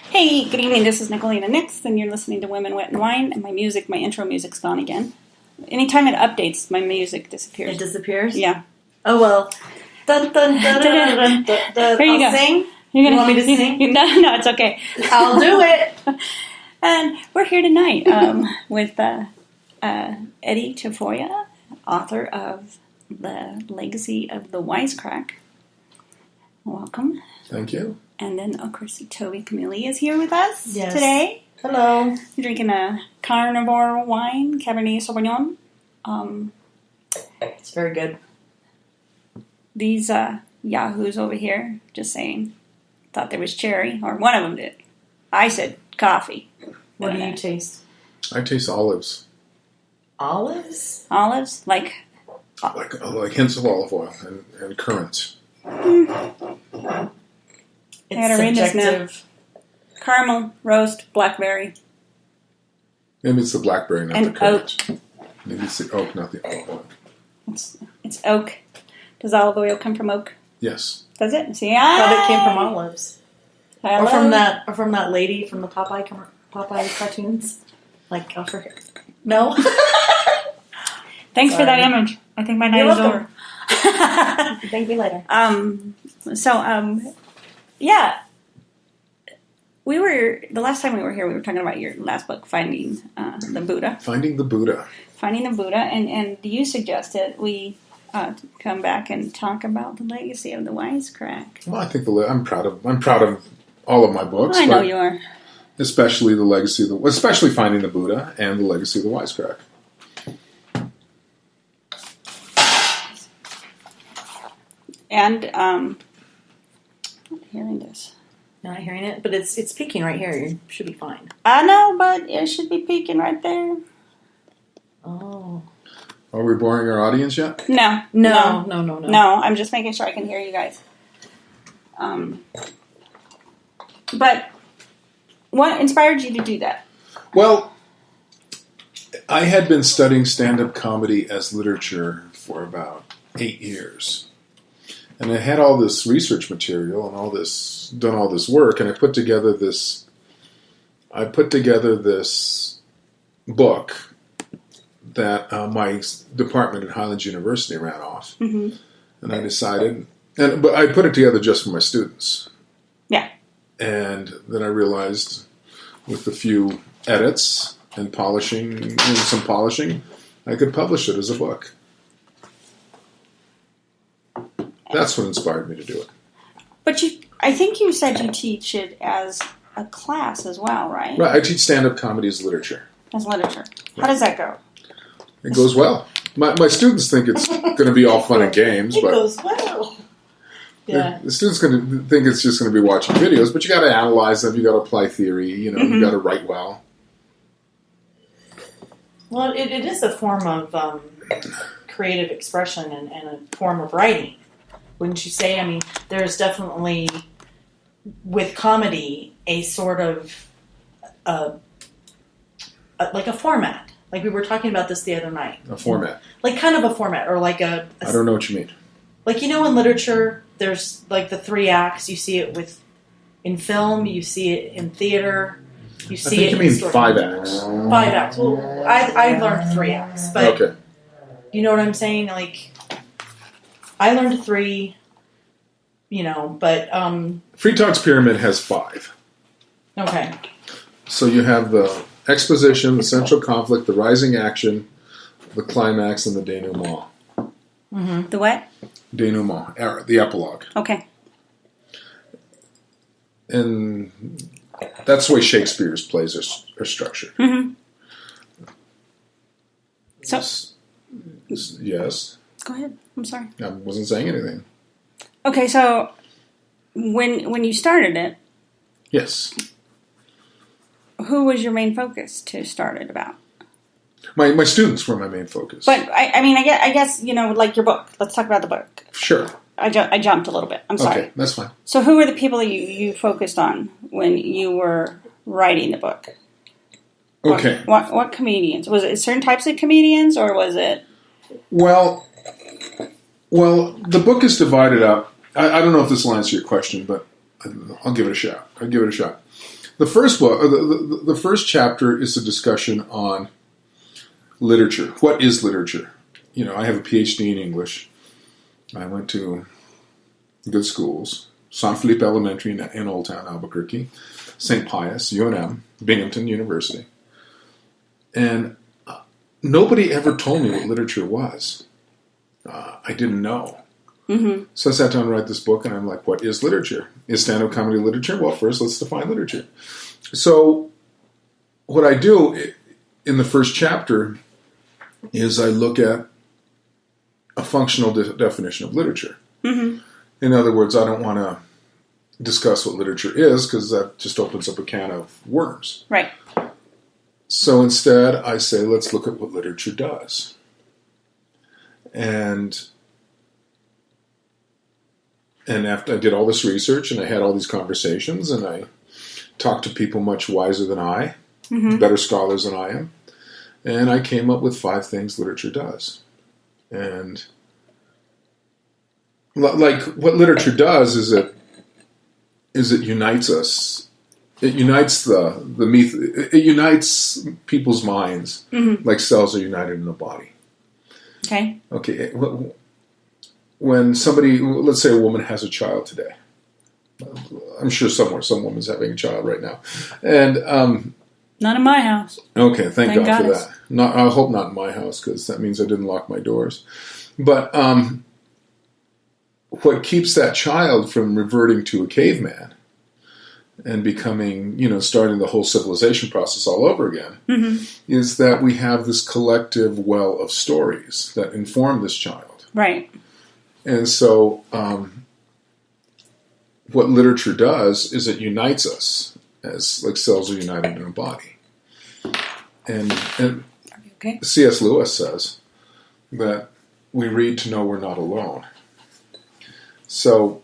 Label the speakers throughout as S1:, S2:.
S1: Hey, good evening. This is Nicolina Nix, and you're listening to Women, Wet, and Wine. And my intro music's gone again. Anytime it updates, my music disappears.
S2: It disappears?
S1: Yeah.
S2: Oh, well. Dun, dun, dun, dun, dun, dun, dun.
S1: Here you
S2: I'll
S1: go.
S2: sing?
S1: You
S2: want me to sing?
S1: No, it's okay.
S2: I'll do it.
S1: And we're here tonight with Eddie Tafoya, author of The Legacy of The Wisecrack. Welcome.
S3: Thank you.
S1: And then, of course, Toby Camilli is here with us today.
S2: Hello.
S1: You're drinking a carnivore wine, Cabernet Sauvignon.
S2: It's very good.
S1: These yahoos over here, just saying, thought there was cherry, or one of them did. I said coffee.
S2: What do you taste?
S3: I taste olives.
S2: Olives?
S1: Olives? Like
S3: hints of olive oil and currants.
S2: It's
S1: I gotta read this now.
S2: subjective.
S1: Caramel, roast, blackberry,
S3: Maybe it's the blackberry, not
S1: and
S3: the currants. Maybe it's the oak, not the olive oil.
S1: It's oak. Does olive oil come from oak?
S3: Yes.
S1: Does it? See,
S2: Thought it came from olives.
S1: Hello?
S2: Or from that lady from the Popeye cartoons. Like over here. No?
S1: Thanks for that image. I think my night
S2: You're
S1: is
S2: welcome.
S1: over.
S2: Thank you later.
S1: Yeah. The last time we were here, we were talking about your last book, Finding the Buddha.
S3: Finding the Buddha.
S1: Finding the Buddha, and you suggested we come back and talk about the legacy of the Wisecrack.
S3: Well, I think I'm proud of all of my books.
S1: I know you are.
S3: Especially especially Finding the Buddha and the Legacy of the Wisecrack.
S1: And I'm not hearing this.
S2: Not hearing it, but it's peaking right here. You should be fine.
S1: I know, but it should be peaking right there.
S2: Oh.
S3: Are we boring our audience yet?
S1: No.
S2: No.
S1: No, I'm just making sure I can hear you guys. But what inspired you to do that?
S3: Well, I had been studying stand-up comedy as literature for about 8 years. And I had all this research material and done all this work, and I put together this book that my department at Highlands University ran off. Mm-hmm. And I decided, but I put it together just for my students.
S1: Yeah.
S3: And then I realized, with a few edits and some polishing, I could publish it as a book. That's what inspired me to do it.
S1: But I think you said you teach it as a class as well, right?
S3: Right, I teach stand-up comedy as literature.
S1: As literature. How does that go?
S3: It goes well. My students think it's going to be all fun and games,
S2: It
S3: but
S2: goes well. Yeah.
S3: the students going to think it's just going to be watching videos. But you got to analyze them. You got to apply theory. You got to write well.
S2: Well, it is a form of creative expression and a form of writing. Wouldn't you say? I mean, there's definitely, with comedy, a sort of, like a format. Like we were talking about this the other night.
S3: A format.
S2: Like kind of a format, or like a
S3: I don't know what you mean.
S2: Like, in literature, there's like the 3 acts. You see it in film, you see it in theater, you see
S3: I think
S2: it
S3: you mean
S2: in
S3: 5 acts.
S2: 5 acts. Well, I learned 3 acts, but
S3: Okay.
S2: you know what I'm saying? Like, I learned 3, but
S3: Free Talk's pyramid has 5.
S2: okay.
S3: So you have the exposition, the central conflict, the rising action, the climax, and the denouement.
S1: Mm-hmm. The what?
S3: Denouement, the epilogue.
S1: Okay.
S3: And that's the way Shakespeare's plays are structured.
S1: Mm-hmm. So,
S3: yes.
S1: Go ahead. I'm sorry.
S3: I wasn't saying anything.
S1: Okay, so when you started it,
S3: Yes.
S1: who was your main focus to start it about?
S3: My students were my main focus.
S1: But I guess like your book. Let's talk about the book.
S3: Sure.
S1: I jumped a little bit. I'm sorry.
S3: Okay, that's fine.
S1: So who were the people that you focused on when you were writing the book?
S3: Okay.
S1: What comedians? Was it certain types of comedians, or was it?
S3: Well, the book is divided up. I don't know if this will answer your question, but I'll give it a shot. The first book, the first chapter is a discussion on literature. What is literature? I have a PhD in English. I went to good schools. San Felipe Elementary in Old Town, Albuquerque. St. Pius, UNM, Binghamton University. And nobody ever told me what literature was. I didn't know.
S1: Mm-hmm.
S3: So I sat down to write this book, and I'm like, what is literature? Is stand-up comedy literature? Well, first, let's define literature. So what I do in the first chapter is I look at a functional definition of literature.
S1: Mm-hmm.
S3: In other words, I don't want to discuss what literature is, because that just opens up a can of worms.
S1: Right.
S3: So instead, I say, let's look at what literature does. And after I did all this research, and I had all these conversations, and I talked to people much wiser than I,
S1: Mm-hmm.
S3: better scholars than I am, and I came up with 5 things literature does. And like what literature does is it unites us. It unites it unites people's minds,
S1: Mm-hmm.
S3: like cells are united in a body.
S1: Okay.
S3: Okay, when somebody, let's say a woman has a child today. I'm sure somewhere some woman's having a child right now, and
S1: Not in my house.
S3: okay, thank God for
S1: goodness.
S3: that. I hope not in my house, because that means I didn't lock my doors. But what keeps that child from reverting to a caveman and becoming, starting the whole civilization process all over again,
S1: Mm-hmm.
S3: is that we have this collective well of stories that inform this child.
S1: Right.
S3: And so what literature does is it unites us as like cells are united in a body. And
S1: Are you okay?
S3: C.S. Lewis says that we read to know we're not alone. So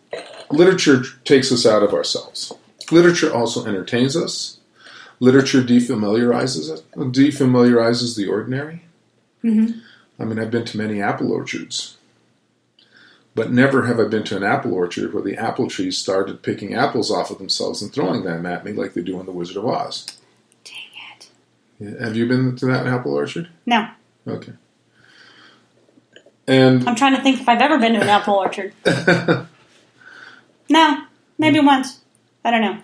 S3: literature takes us out of ourselves. Literature also entertains us. Literature defamiliarizes the ordinary.
S1: Mm-hmm.
S3: I mean, I've been to many apple orchards, but never have I been to an apple orchard where the apple trees started picking apples off of themselves and throwing them at me like they do in The Wizard of Oz.
S1: Dang it.
S3: Yeah, have you been to that apple orchard?
S1: No.
S3: Okay. And
S1: I'm trying to think if I've ever been to an apple orchard. No. Maybe once. I don't know. Have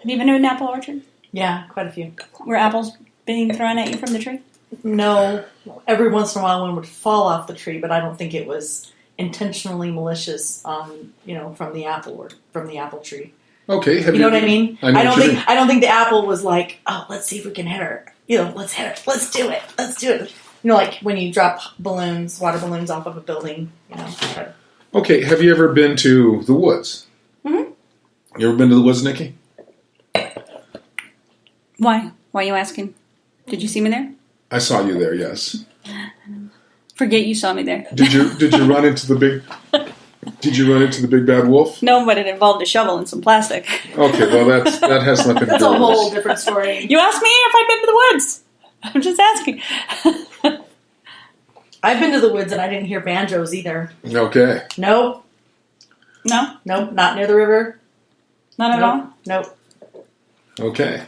S1: you been to an apple orchard?
S2: Yeah, quite a few.
S1: Were apples being thrown at you from the tree?
S2: No, every once in a while one would fall off the tree, but I don't think it was intentionally malicious, from the apple tree.
S3: okay,
S2: You know what I mean?
S3: I
S2: don't think the apple was like, oh, let's see if we can hit her. Let's hit her. Let's do it. Like when you drop water balloons off of a building.
S3: Okay, have you ever been to the woods?
S1: Mm-hmm.
S3: You ever been to the woods, Nikki?
S1: Why? Why are you asking? Did you see me there?
S3: I saw you there. Yes.
S1: Forget you saw me there.
S3: Did you run into the big? Did you run into the big bad wolf?
S1: No, but it involved a shovel and some plastic.
S3: Okay, well that has nothing to
S2: That's
S3: do
S2: a
S3: with
S2: whole
S3: this.
S2: different story.
S1: You asked me if I'd been to the woods. I'm just asking.
S2: I've been to the woods and I didn't hear banjos either.
S3: Okay.
S2: Nope,
S1: No,
S2: not near the river.
S1: not at all.
S2: Nope.
S3: Okay.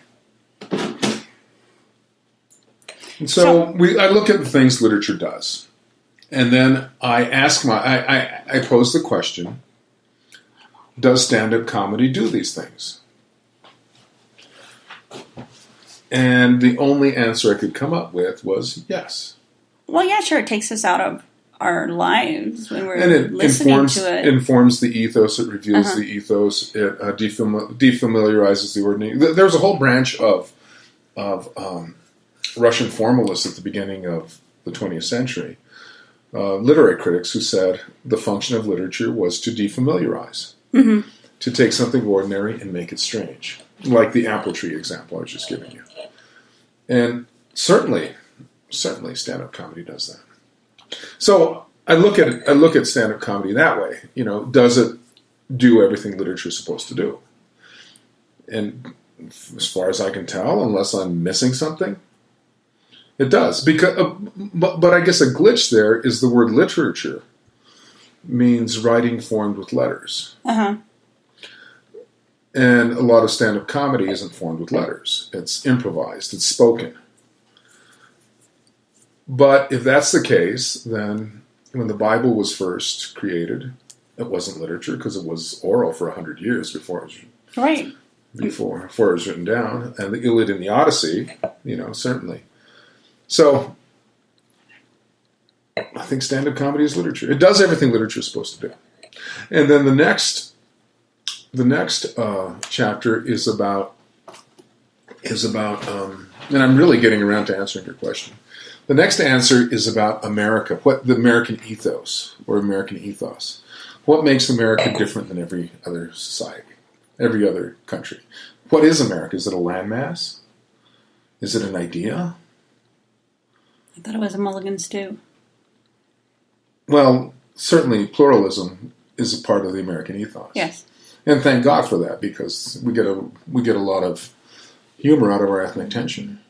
S3: And so I look at the things literature does, and then I ask I pose the question: does stand-up comedy do these things? And the only answer I could come up with was yes.
S1: Well, yeah, sure. It takes us out of our lives when we're
S3: And it
S1: listening to it.
S3: informs the ethos. It reveals the ethos. It defamiliarizes the ordinary. There's a whole branch of Russian formalists at the beginning of the 20th century, literary critics who said the function of literature was to defamiliarize,
S1: Mm-hmm.
S3: to take something ordinary and make it strange, like the apple tree example I was just giving you. And certainly stand-up comedy does that. So I look at stand-up comedy that way. Does it do everything literature is supposed to do? And as far as I can tell, unless I'm missing something, it does. But I guess a glitch there is the word literature means writing formed with letters.
S1: Uh-huh.
S3: And a lot of stand-up comedy isn't formed with letters. It's improvised. It's spoken. But if that's the case, then when the Bible was first created, it wasn't literature because it was oral for 100 years before it was
S1: Right.
S3: before it was written down, and the Iliad and the Odyssey, certainly. So I think stand-up comedy is literature. It does everything literature is supposed to do. And then the next chapter is about, and I'm really getting around to answering your question. The next answer is about America, what the American ethos or American ethos. What makes America different than every other society, every other country? What is America? Is it a landmass? Is it an idea?
S1: I thought it was a mulligan stew.
S3: Well, certainly pluralism is a part of the American ethos.
S1: Yes.
S3: And thank God for that, because we get a lot of humor out of our ethnic tension.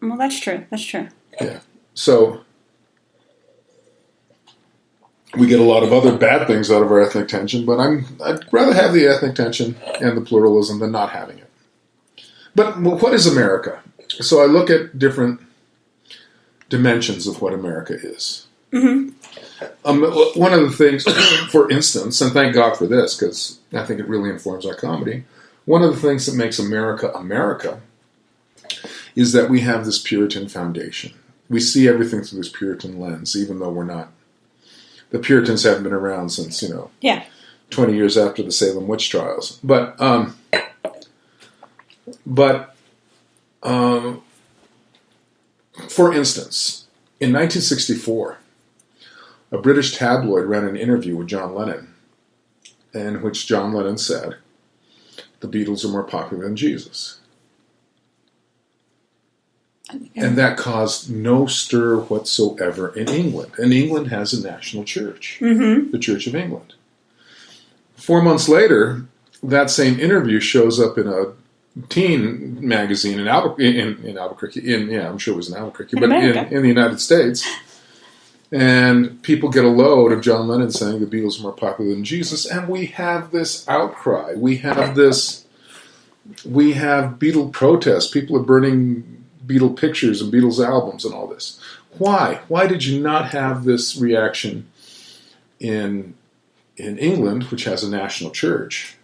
S1: Well, that's true. That's true.
S3: Yeah. So we get a lot of other bad things out of our ethnic tension, but I'd rather have the ethnic tension and the pluralism than not having it. But what is America? So I look at different dimensions of what America is.
S1: Mm-hmm.
S3: One of the things, for instance, and thank God for this, because I think it really informs our comedy, one of the things that makes America America is that we have this Puritan foundation. We see everything through this Puritan lens, even though we're not. The Puritans haven't been around since, 20 years after the Salem witch trials. But for instance, in 1964, a British tabloid ran an interview with John Lennon, in which John Lennon said, "The Beatles are more popular than Jesus." And that caused no stir whatsoever in England. And England has a national church, the Church of England. 4 months later, that same interview shows up in a teen magazine in Albuquerque. I'm sure it was in Albuquerque, but in the United States. And people get a load of John Lennon saying the Beatles are more popular than Jesus. And we have this outcry. We have Beatle protests. People are burning Beatle pictures and Beatles albums and all this. Why? Why did you not have this reaction in England, which has a national church,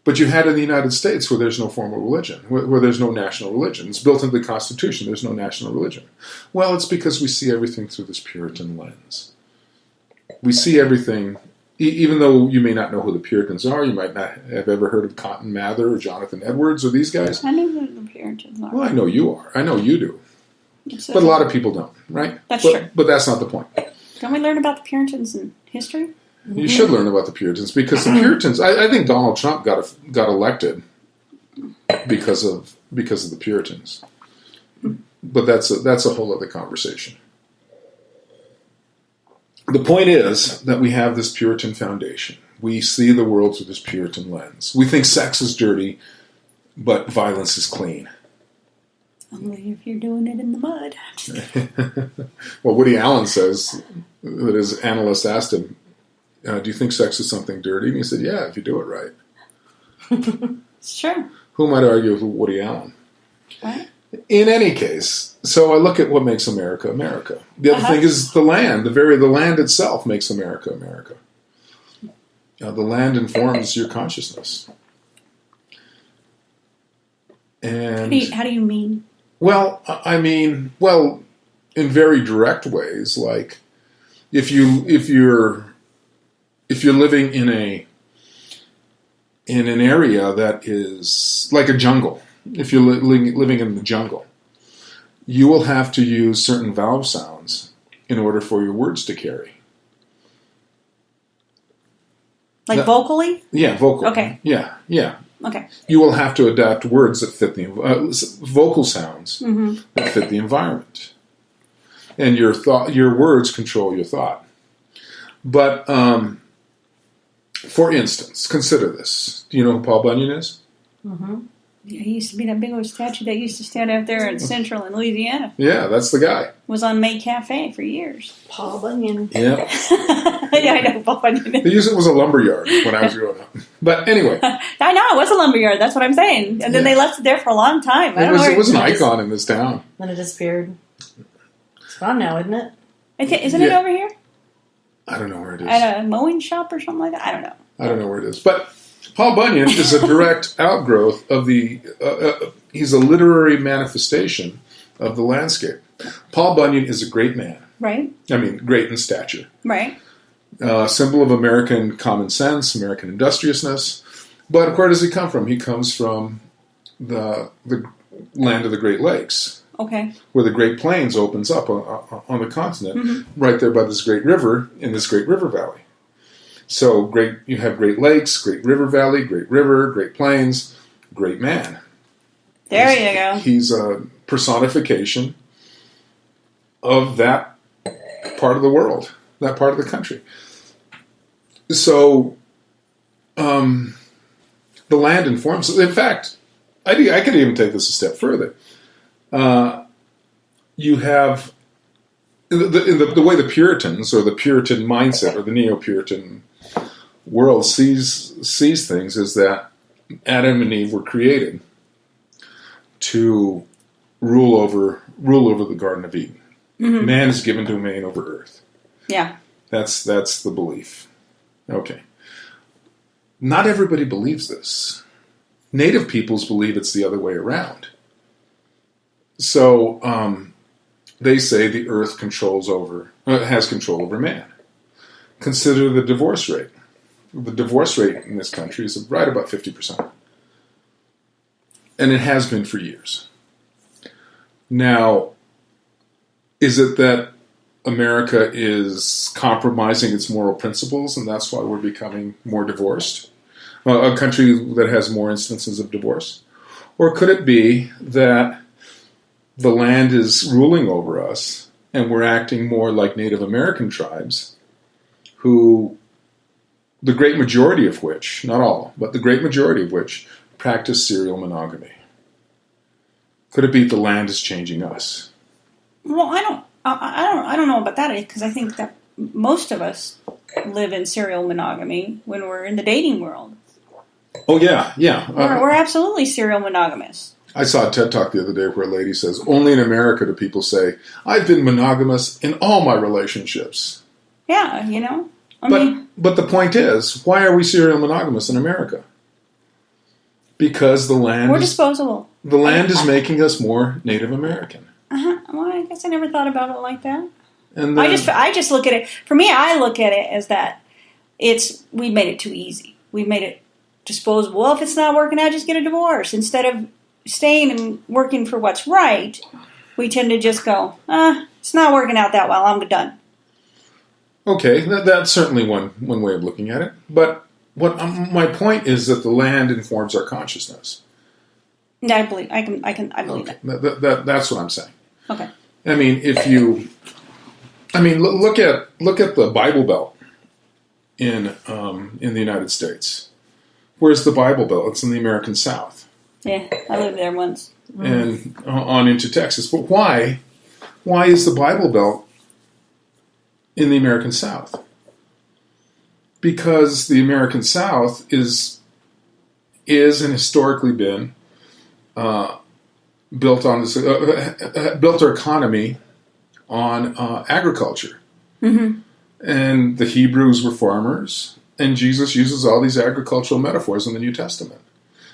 S3: but you had it in the United States where there's no formal religion, where there's no national religion? It's built into the Constitution. There's no national religion. Well, it's because we see everything through this Puritan lens. We see everything, even though you may not know who the Puritans are, you might not have ever heard of Cotton Mather or Jonathan Edwards or these guys.
S1: I know who the Puritans are.
S3: Well, I know you are. I know you do. But a lot of people don't, right?
S1: That's true.
S3: But that's not the point.
S1: Don't we learn about the Puritans in history?
S3: You should learn about the Puritans, because the Puritans, I think Donald Trump got elected because of the Puritans. But that's a whole other conversation. The point is that we have this Puritan foundation. We see the world through this Puritan lens. We think sex is dirty, but violence is clean.
S1: Only if you're doing it in the mud.
S3: Well, Woody Allen says that his analyst asked him, "Do you think sex is something dirty?" And he said, "Yeah, if you do it right."
S1: It's true.
S3: Who might argue with Woody Allen?
S1: Right.
S3: In any case, so I look at what makes America America. The other thing is the land. The land itself makes America America. The land informs your consciousness. And
S1: How do you mean?
S3: Well, I mean, in very direct ways, like if you're living in an area that is like a jungle. If you're living in the jungle, you will have to use certain vowel sounds in order for your words to carry.
S1: Like vocally?
S3: Yeah, vocally.
S1: Okay.
S3: Yeah.
S1: Okay.
S3: You will have to adapt words that fit the vocal sounds that fit the environment, and your words control your thought. But for instance, consider this. Do you know who Paul Bunyan is?
S1: He used to be that big old statue that used to stand out there in Central and Louisiana.
S3: Yeah, that's the guy.
S1: Was on May Cafe for years.
S2: Paul Bunyan.
S3: Yeah.
S1: Yeah, I know Paul Bunyan.
S3: They used it was a lumberyard when I was growing up. But anyway.
S1: I know, it was a lumberyard. That's what I'm saying. And then they left it there for a long time.
S3: It was an icon in this town.
S2: Then it disappeared. It's gone now, isn't it?
S1: Isn't it over here?
S3: I don't know where it is.
S1: At a mowing shop or something like that? I don't know.
S3: I don't know where it is. But Paul Bunyan is a direct outgrowth of the... he's a literary manifestation of the landscape. Paul Bunyan is a great man.
S1: Right.
S3: I mean, great in stature.
S1: Right.
S3: Symbol of American common sense, American industriousness. But where does he come from? He comes from the land of the Great Lakes.
S1: Okay.
S3: Where the Great Plains opens up on the continent, right there by this great river, in this great river valley. So you have Great Lakes, Great River Valley, Great River, Great Plains, great man.
S1: There you go.
S3: He's a personification of that part of the world, that part of the country. So the land informs. In fact, I could even take this a step further. You have the way the Puritans or the Puritan mindset or the Neo-Puritan world sees things is that Adam and Eve were created to rule over the Garden of Eden. Mm-hmm. Man is given domain over earth.
S1: Yeah.
S3: That's the belief. Okay. Not everybody believes this. Native peoples believe it's the other way around. So they say the earth has control over man. Consider the divorce rate. The divorce rate in this country is right about 50%. And it has been for years. Now, is it that America is compromising its moral principles and that's why we're becoming more divorced? A country that has more instances of divorce? Or could it be that the land is ruling over us and we're acting more like Native American tribes who, the great majority of which, not all, but the great majority of which practice serial monogamy? Could it be the land is changing us?
S1: Well, I don't know about that because I think that most of us live in serial monogamy when we're in the dating world.
S3: Oh yeah.
S1: We're absolutely serial monogamous.
S3: I saw a TED Talk the other day where a lady says, only in America do people say, I've been monogamous in all my relationships.
S1: Yeah,
S3: But the point is, why are we serial monogamous in America? Because the land
S1: we're disposable.
S3: The land is making us more Native American.
S1: Well, I guess I never thought about it like that.
S3: And then,
S1: I just look at it. For me, I look at it as that we made it too easy. We made it disposable. Well, if it's not working out, just get a divorce. Instead of staying and working for what's right, we tend to just go, it's not working out that well. I'm done.
S3: Okay, that's certainly one way of looking at it. But my point is that the land informs our consciousness.
S1: Yeah, I believe that.
S3: That's what I'm saying.
S1: Okay.
S3: I mean, look at the Bible Belt in the United States. Where's the Bible Belt? It's in the American South.
S1: Yeah, I lived there once.
S3: And on into Texas. But why is the Bible Belt in the American South? Because the American South is and historically been built on this, built our economy on agriculture. Mm-hmm. And the Hebrews were farmers, and Jesus uses all these agricultural metaphors in the New Testament.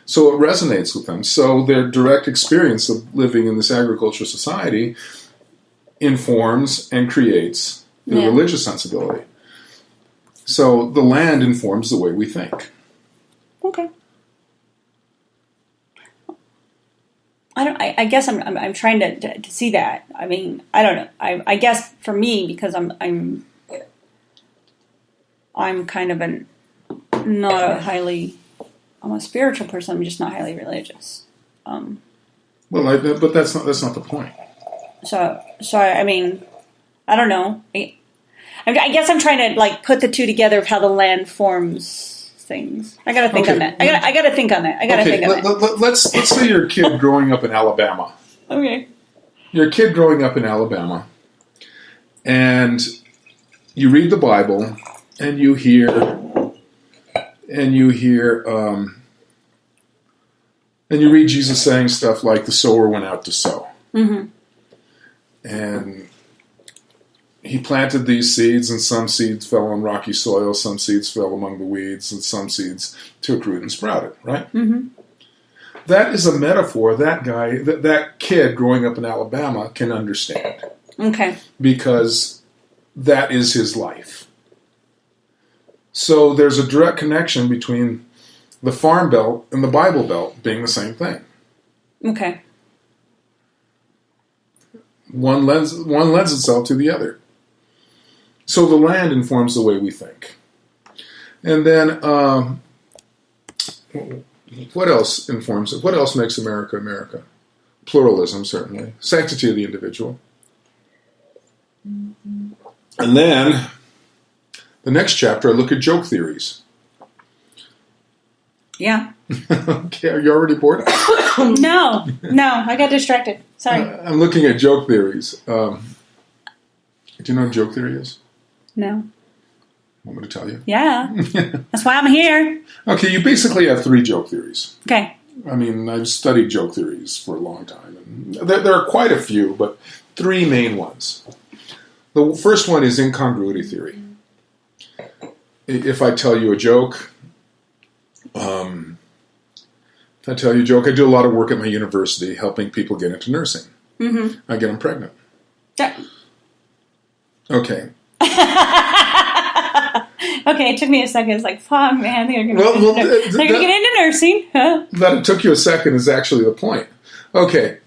S3: So it resonates with them. So their direct experience of living in this agricultural society informs and creates their religious sensibility. So the land informs the way we think.
S1: Okay. I guess I'm trying to see that. I mean, I don't know. I guess for me, because I'm kind of I'm a spiritual person. I'm just not highly religious.
S3: But that's not the point.
S1: So I mean, I don't know. I guess I'm trying to put the two together of how the land forms things. I gotta think
S3: Okay.
S1: on that. I gotta think on that.
S3: Let's say you're a kid growing up in Alabama.
S1: Okay.
S3: You're a kid growing up in Alabama, and you read the Bible, and you hear, and you read Jesus saying stuff like, "The sower went out to sow," and he planted these seeds, and some seeds fell on rocky soil, some seeds fell among the weeds, and some seeds took root and sprouted, right? Mm-hmm. That is a metaphor that kid growing up in Alabama can understand.
S1: Okay.
S3: Because that is his life. So there's a direct connection between the Farm Belt and the Bible Belt being the same thing.
S1: Okay.
S3: One lends itself to the other. So the land informs the way we think. And then, what else informs it? What else makes America America? Pluralism, certainly. Sanctity of the individual. And then, the next chapter, I look at joke theories.
S1: Yeah.
S3: Okay, are you already bored?
S1: No, I got distracted. Sorry.
S3: I'm looking at joke theories. Do you know what joke theory is?
S1: No.
S3: Want me to tell you?
S1: Yeah. That's why I'm here.
S3: Okay, you basically have 3 joke theories.
S1: Okay.
S3: I mean, I've studied joke theories for a long time. And there are quite a few, but 3 main ones. The first one is incongruity theory. If I tell you a joke, I do a lot of work at my university helping people get into nursing. Mm-hmm. I get them pregnant.
S1: Yeah.
S3: Okay.
S1: Okay, it took me a second. It's like, fuck, man, they're going to get into nursing. Huh?
S3: That it took you a second is actually the point. Okay.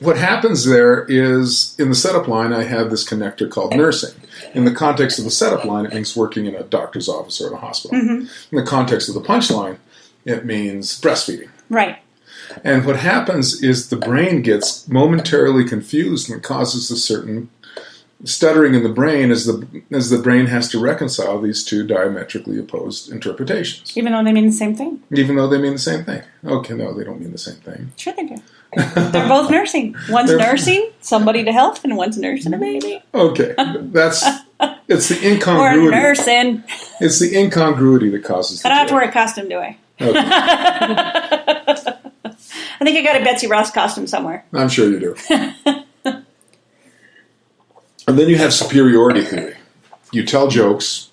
S3: What happens there is, in the setup line, I have this connector called nursing. In the context of the setup line, it means working in a doctor's office or in a hospital. Mm-hmm. In the context of the punchline, it means breastfeeding.
S1: Right.
S3: And what happens is the brain gets momentarily confused and causes a certain stuttering in the brain as the brain has to reconcile these 2 diametrically opposed interpretations.
S1: Even though they mean the same thing.
S3: Even though they mean the same thing. Okay, no, they don't mean the same thing.
S1: Sure they do. They're both nursing. One's nursing somebody to health, and one's nursing a baby.
S3: Okay, it's the incongruity.
S1: Or nursing.
S3: It's the incongruity that causes the
S1: I don't have to
S3: joke.
S1: wear a costume, do I?
S3: Okay.
S1: I think I got a Betsy Ross costume somewhere.
S3: I'm sure you do. And then you have superiority theory. You tell jokes,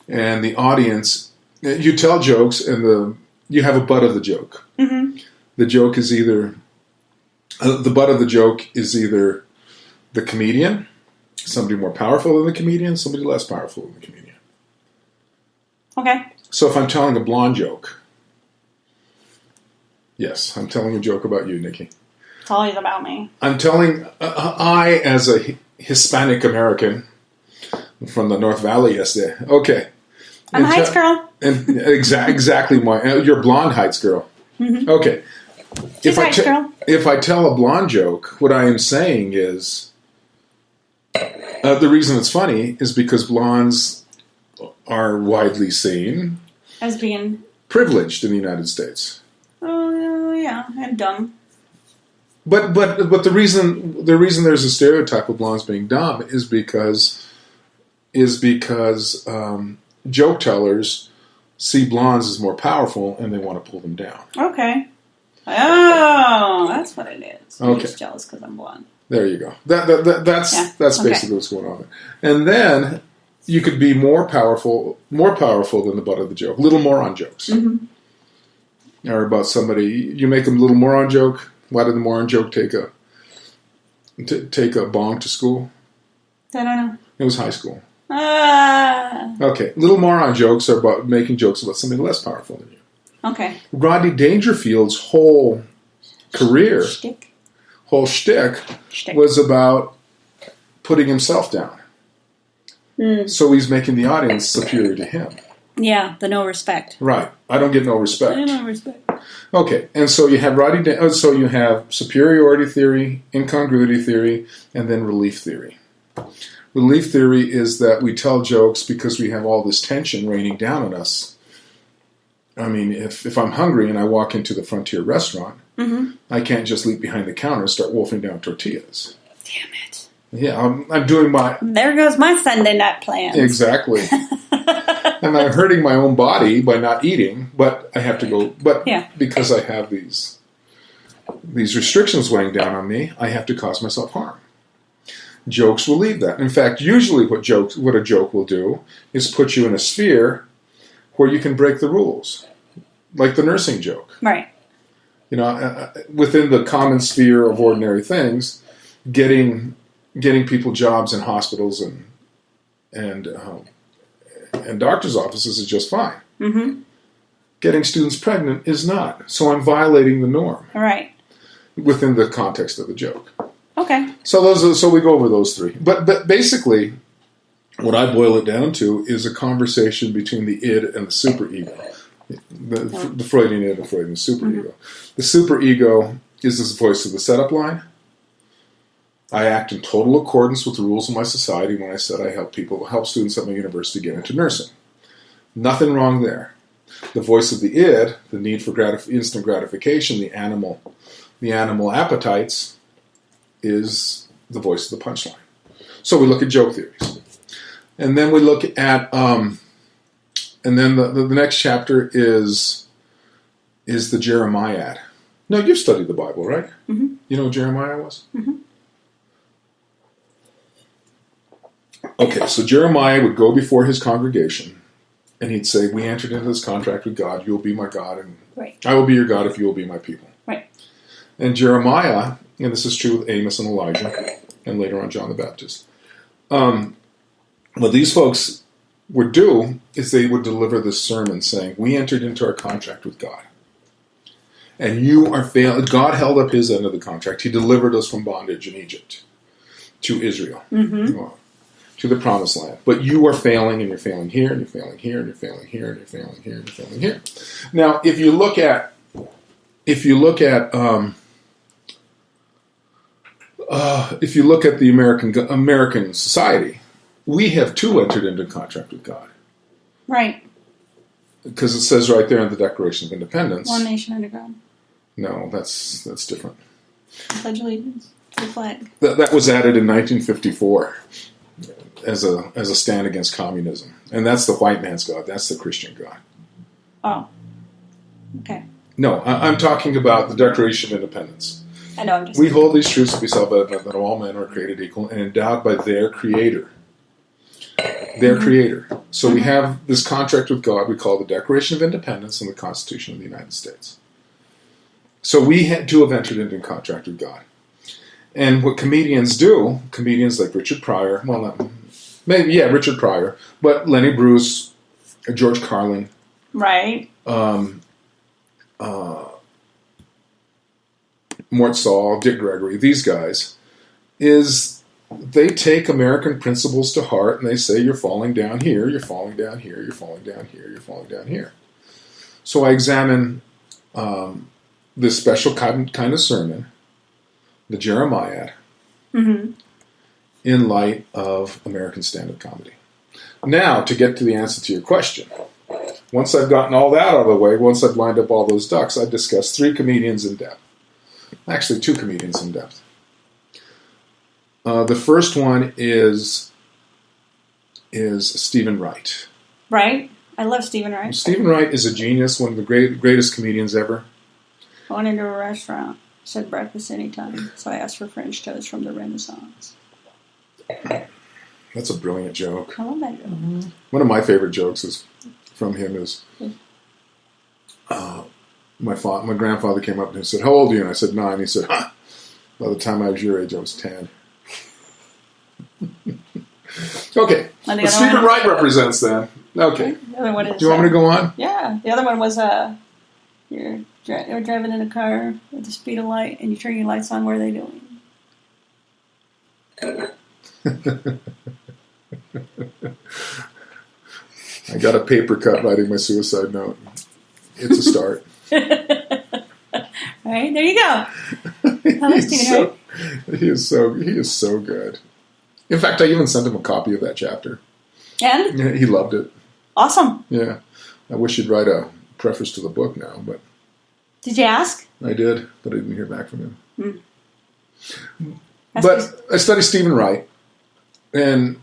S3: and the audience. You tell jokes, and you have a butt of the joke. Mm-hmm. The joke is either the butt of the joke is either the comedian, somebody more powerful than the comedian, somebody less powerful than the comedian.
S1: Okay.
S3: So if I'm telling a blonde joke, yes, I'm telling a joke about you, Nikki.
S1: It's always about me.
S3: I'm telling, I as a Hispanic American from the North Valley yesterday. Okay.
S1: I'm a Heights girl.
S3: And exactly you're a blonde Heights girl. Mm-hmm. Okay.
S1: She's a Heights girl.
S3: If I tell a blonde joke, what I am saying is, the reason it's funny is because blondes are widely seen
S1: as being
S3: privileged in the United States.
S1: Oh yeah, and dumb.
S3: But the reason there's a stereotype of blondes being dumb is because joke tellers see blondes as more powerful and they want to pull them down.
S1: Okay. Oh, that's what it is. I'm just jealous because I'm blonde.
S3: There you go. That's basically what's going on there. And then you could be more powerful than the butt of the joke. Little moron jokes. Mm-hmm. Or about somebody, you make them a little moron joke. Why did the moron joke take a bong to school?
S1: I don't know.
S3: It was high school. Okay, little moron jokes are about making jokes about somebody less powerful than you.
S1: Okay.
S3: Rodney Dangerfield's whole career, whole shtick was about putting himself down. Mm. So he's making the audience superior to him.
S1: Yeah, the no respect.
S3: Right. I don't get no respect.
S1: I no respect.
S3: Okay, and so you have so you have superiority theory, incongruity theory, and then relief theory. Relief theory is that we tell jokes because we have all this tension raining down on us. I mean, if I'm hungry and I walk into the Frontier restaurant, I can't just leap behind the counter and start wolfing down tortillas.
S1: Damn it.
S3: Yeah, I'm doing my...
S1: There goes my Sunday night plans.
S3: Exactly. And I'm hurting my own body by not eating, but I have to go... But because I have these restrictions weighing down on me, I have to cause myself harm. Jokes will leave that. In fact, usually what a joke will do is put you in a sphere where you can break the rules. Like the nursing joke.
S1: Right.
S3: You know, within the common sphere of ordinary things, getting people jobs in hospitals and doctors' offices is just fine. Mm-hmm. Getting students pregnant is not. So I'm violating the norm.
S1: Right.
S3: Within the context of the joke.
S1: Okay.
S3: So we go over those three. But basically, what I boil it down to is a conversation between the id and the superego. The Freudian id and Freudian superego. The superego is this voice of the setup line. I act in total accordance with the rules of my society when I said I help students at my university get into nursing. Nothing wrong there. The voice of the id, the need for instant gratification, the animal appetites, is the voice of the punchline. So we look at joke theories. And then we look at, and then the next chapter is the Jeremiad. No, you've studied the Bible, right? Mm-hmm. You know what Jeremiah was? Mm-hmm. Okay, so Jeremiah would go before his congregation, and he'd say, we entered into this contract with God, you'll be my God, and I will be your God if you will be my people. Right. And Jeremiah, and this is true with Amos and Elijah, and later on John the Baptist, what these folks would do is they would deliver this sermon saying, we entered into our contract with God. And you are failing. God held up his end of the contract. He delivered us from bondage in Egypt to Israel, to the promised land. But you are failing, and you're failing here, and you're failing here, and you're failing here, and you're failing here, and you're failing here. Now, if you look at the American society, we have too entered into contract with God. Right. Because it says right there in the Declaration of Independence.
S1: One nation under God.
S3: No, that's different.
S1: Pledge allegiance to the flag.
S3: That was added in 1954 as a stand against communism. And that's the white man's God. That's the Christian God.
S1: Oh. Okay.
S3: No, I'm talking about the Declaration of Independence.
S1: I know, I'm just...
S3: We hold these truths to be self-evident that all men are created equal and endowed by their Creator. Their Creator. So we have this contract with God we call the Declaration of Independence and the Constitution of the United States. So we had to have entered into a contract with God. And what comedians do, comedians like Richard Pryor, Richard Pryor, but Lenny Bruce, George Carlin. Right. Mort Saul, Dick Gregory, these guys, is they take American principles to heart and they say, you're falling down here, you're falling down here, you're falling down here, you're falling down here. So I examine this special kind of sermon, the Jeremiad, in light of American stand-up comedy. Now, to get to the answer to your question, once I've gotten all that out of the way, once I've lined up all those ducks, I discuss 3 comedians in depth. Actually, 2 comedians in depth. The first one is Steven Wright.
S1: Right. I love Steven Wright.
S3: Steven Wright is a genius, one of the greatest comedians ever.
S1: I went into a restaurant, said breakfast anytime, so I asked for French toast from the Renaissance.
S3: That's a brilliant joke.
S1: I love that joke. Mm-hmm.
S3: One of my favorite jokes from him is my grandfather came up to him and said, how old are you? And I said, 9. He said, by the time I was your age, I was 10. Okay. But Steven Wright represents then. Okay.
S1: The other one is,
S3: do you want me to go on?
S1: Yeah. The other one was you're driving in a car at the speed of light and you turn your lights on. What are they doing?
S3: I got a paper cut writing my suicide note. It's a start.
S1: All right, there you go.
S3: He is so good. In fact, I even sent him a copy of that chapter.
S1: And?
S3: Yeah, he loved it.
S1: Awesome.
S3: Yeah. I wish he'd write a preface to the book now, but
S1: Did you ask?
S3: I did, but I didn't hear back from him.
S1: That's
S3: But I study Steven Wright, and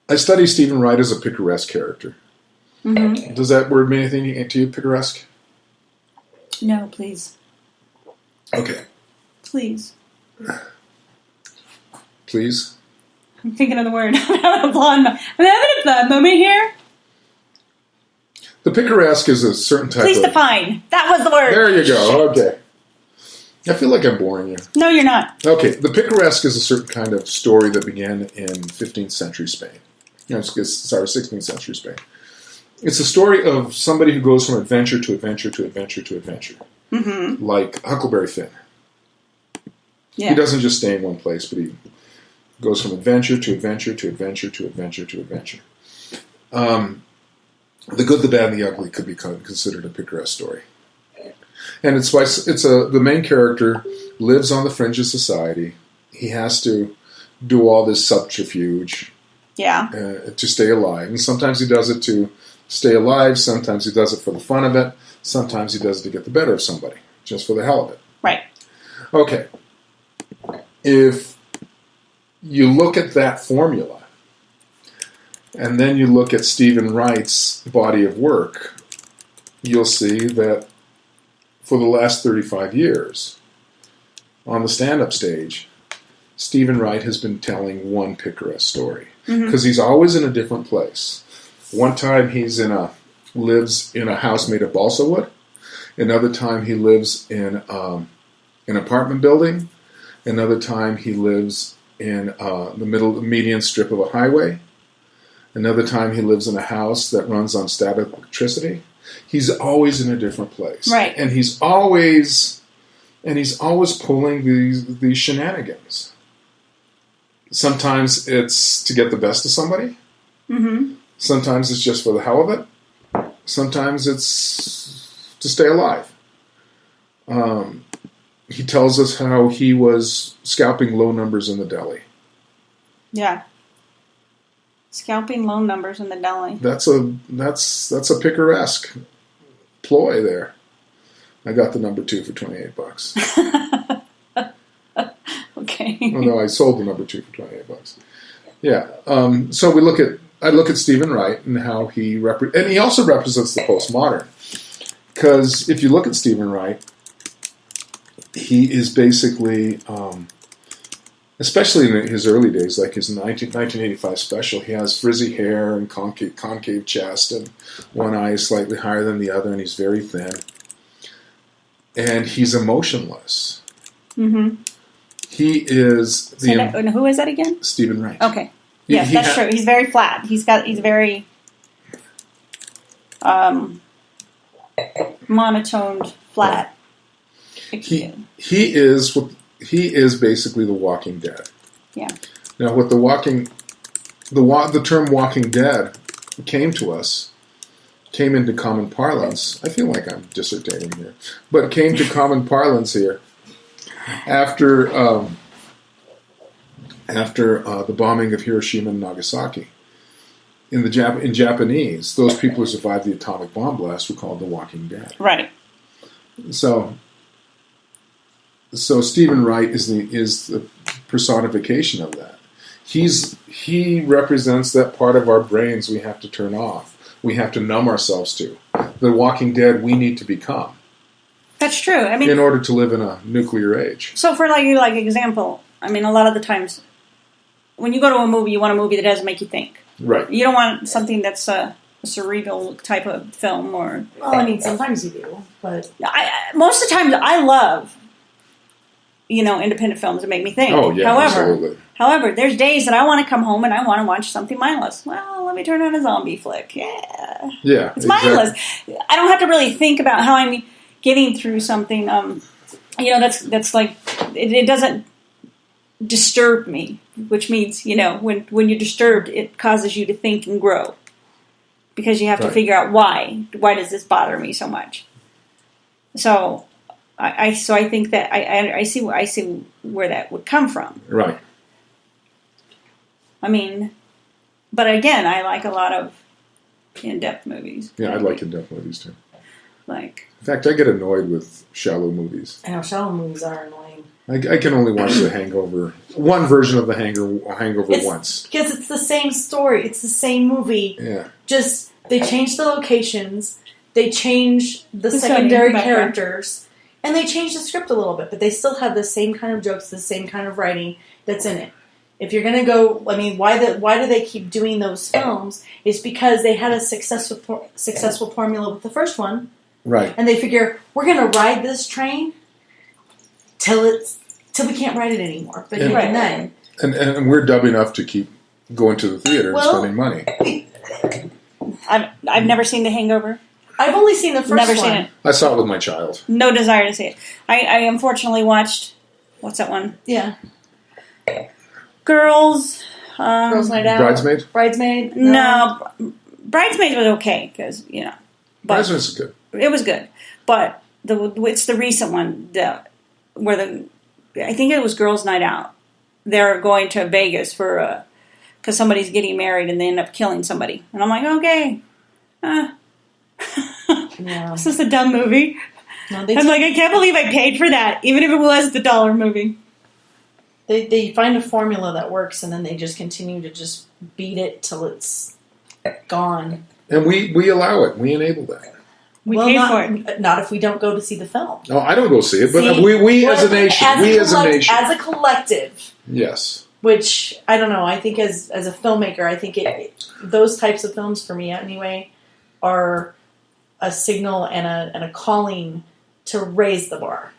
S3: I study Steven Wright as a picaresque character.
S1: Mm-hmm.
S3: Does that word mean anything to you, picaresque?
S1: No, please.
S3: Okay.
S1: Please.
S3: Please?
S1: I'm thinking of the word. I'm having a blonde moment here.
S3: The picaresque is a certain type
S1: Please
S3: of...
S1: define. That was the word.
S3: There you go. Okay. I feel like I'm boring you.
S1: No, you're not.
S3: Okay. The picaresque is a certain kind of story that began in 15th century Spain. 16th century Spain. It's a story of somebody who goes from adventure to adventure to adventure to adventure.
S1: Mm-hmm.
S3: Like Huckleberry Finn.
S1: Yeah.
S3: He doesn't just stay in one place, but he goes from adventure to adventure to adventure to adventure to adventure. The Good, the Bad, and the Ugly could be considered a picaresque story. And the main character lives on the fringe of society. He has to do all this subterfuge to stay alive. And sometimes he does it to stay alive. Sometimes he does it for the fun of it. Sometimes he does it to get the better of somebody, just for the hell of it.
S1: Right.
S3: Okay. If you look at that formula, and then you look at Steven Wright's body of work, you'll see that for the last 35 years, on the stand-up stage, Steven Wright has been telling one picaresque story. Because he's always in a different place. One time he's lives in a house made of balsa wood. Another time he lives in an apartment building. Another time he lives in the median strip of a highway. Another time he lives in a house that runs on static electricity. He's always in a different place.
S1: Right.
S3: And he's always pulling these shenanigans. Sometimes it's to get the best of somebody. Mm-hmm. Sometimes it's just for the hell of it. Sometimes it's to stay alive. He tells us how he was scalping low numbers in the deli.
S1: Yeah. Scalping low numbers in the deli.
S3: That's a picaresque ploy there. I got the number 2 for $28.
S1: Okay.
S3: Although I sold the number 2 for $28. Yeah. So I look at Steven Wright and how and he also represents the postmodern. Because if you look at Steven Wright, he is basically, especially in his early days, like his 1985 special, he has frizzy hair and concave chest, and one eye is slightly higher than the other, and he's very thin. And he's emotionless. Mm-hmm. He is
S1: and who is that again?
S3: Steven Wright.
S1: Okay. Yes, that's true. He's very flat. He's very monotoned, flat.
S3: He is basically the Walking Dead.
S1: Yeah.
S3: Now, what the term Walking Dead came into common parlance. I feel like I'm dissertating here, but came to common parlance here after the bombing of Hiroshima and Nagasaki. In Japanese, those people who survived the atomic bomb blast were called the Walking Dead.
S1: Right.
S3: So Steven Wright is the personification of that. He represents that part of our brains we have to turn off. We have to numb ourselves to. The Walking Dead we need to become.
S1: That's true. I mean,
S3: in order to live in a nuclear age.
S1: So for like example, I mean, a lot of the times when you go to a movie, you want a movie that doesn't make you think.
S3: Right.
S1: You don't want something that's a cerebral type of film or.
S2: Well, I mean, sometimes you do, but
S1: most of the times I love, independent films that make me think.
S3: Oh yeah, absolutely.
S1: However, there's days that I want to come home and I want to watch something mindless. Well, let me turn on a zombie flick. Yeah.
S3: Yeah.
S1: It's mindless. I don't have to really think about how I'm getting through something. That's like it doesn't disturb me, which means when you're disturbed, it causes you to think and grow because you have to figure out why does this bother me so much. So I think that I see where that would come from.
S3: Right.
S1: I mean, but again, I like a lot of in-depth movies.
S3: Yeah, I like in-depth movies too.
S1: Like,
S3: in fact, I get annoyed with shallow movies.
S2: I know shallow movies are annoying.
S3: I can only watch The Hangover, one version of The Hangover once.
S2: Because it's the same story. It's the same movie.
S3: Yeah.
S2: Just, they change the locations, they change the secondary characters, and they change the script a little bit, but they still have the same kind of jokes, the same kind of writing that's in it. If you're going to go, I mean, why do they keep doing those films? It's because they had a successful formula with the first one.
S3: Right.
S2: And they figure, we're going to ride this train till we can't ride it anymore. But even then.
S3: And we're dumb enough to keep going to the theater and spending money.
S1: I've never seen The Hangover.
S2: I've only seen the first one.
S1: Never seen it.
S3: I saw it with my child.
S1: No desire to see it. I unfortunately watched, what's that one?
S2: Yeah.
S1: Girls
S2: Night Out.
S3: Bridesmaid?
S1: No. Bridesmaids was okay, because,
S3: Bridesmaids is good.
S1: It was good. But it's the recent one, where I think it was Girls Night Out. They're going to Vegas because somebody's getting married and they end up killing somebody. And I'm like, okay. This is a dumb movie. No, I'm like, I can't believe I paid for that, even if it was the dollar movie.
S2: They find a formula that works, and then they just continue to just beat it till it's gone.
S3: And we allow it. We enable that.
S1: We pay for it.
S2: Not if we don't go to see the film.
S3: No, I don't go see it, but we as a nation.
S2: As a collective.
S3: Yes.
S2: Which, I don't know, I think as a filmmaker, I think those types of films, for me anyway, are a signal and a calling to raise the bar.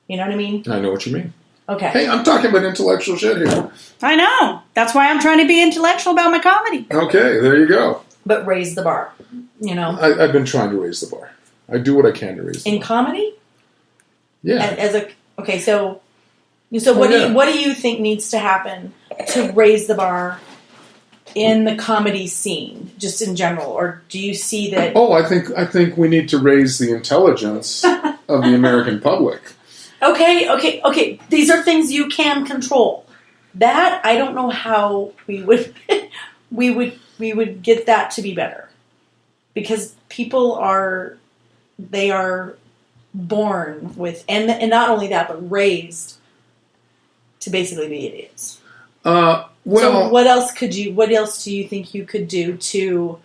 S2: You know what I mean?
S3: I know what you mean.
S2: Okay.
S3: Hey, I'm talking about intellectual shit here.
S1: I know. That's why I'm trying to be intellectual about my comedy.
S3: Okay, there you go.
S2: But raise the bar,
S3: I've been trying to raise the bar. I do what I can to raise the bar.
S2: In comedy?
S3: Yeah.
S2: So what do you think needs to happen to raise the bar in the comedy scene, just in general? Or do you see that...
S3: Oh, I think we need to raise the intelligence of the American public.
S2: Okay. These are things you can control. That, I don't know how we would get that to be better. Because people are born with, and not only that, but raised to basically be idiots. So what else do you think you could do to...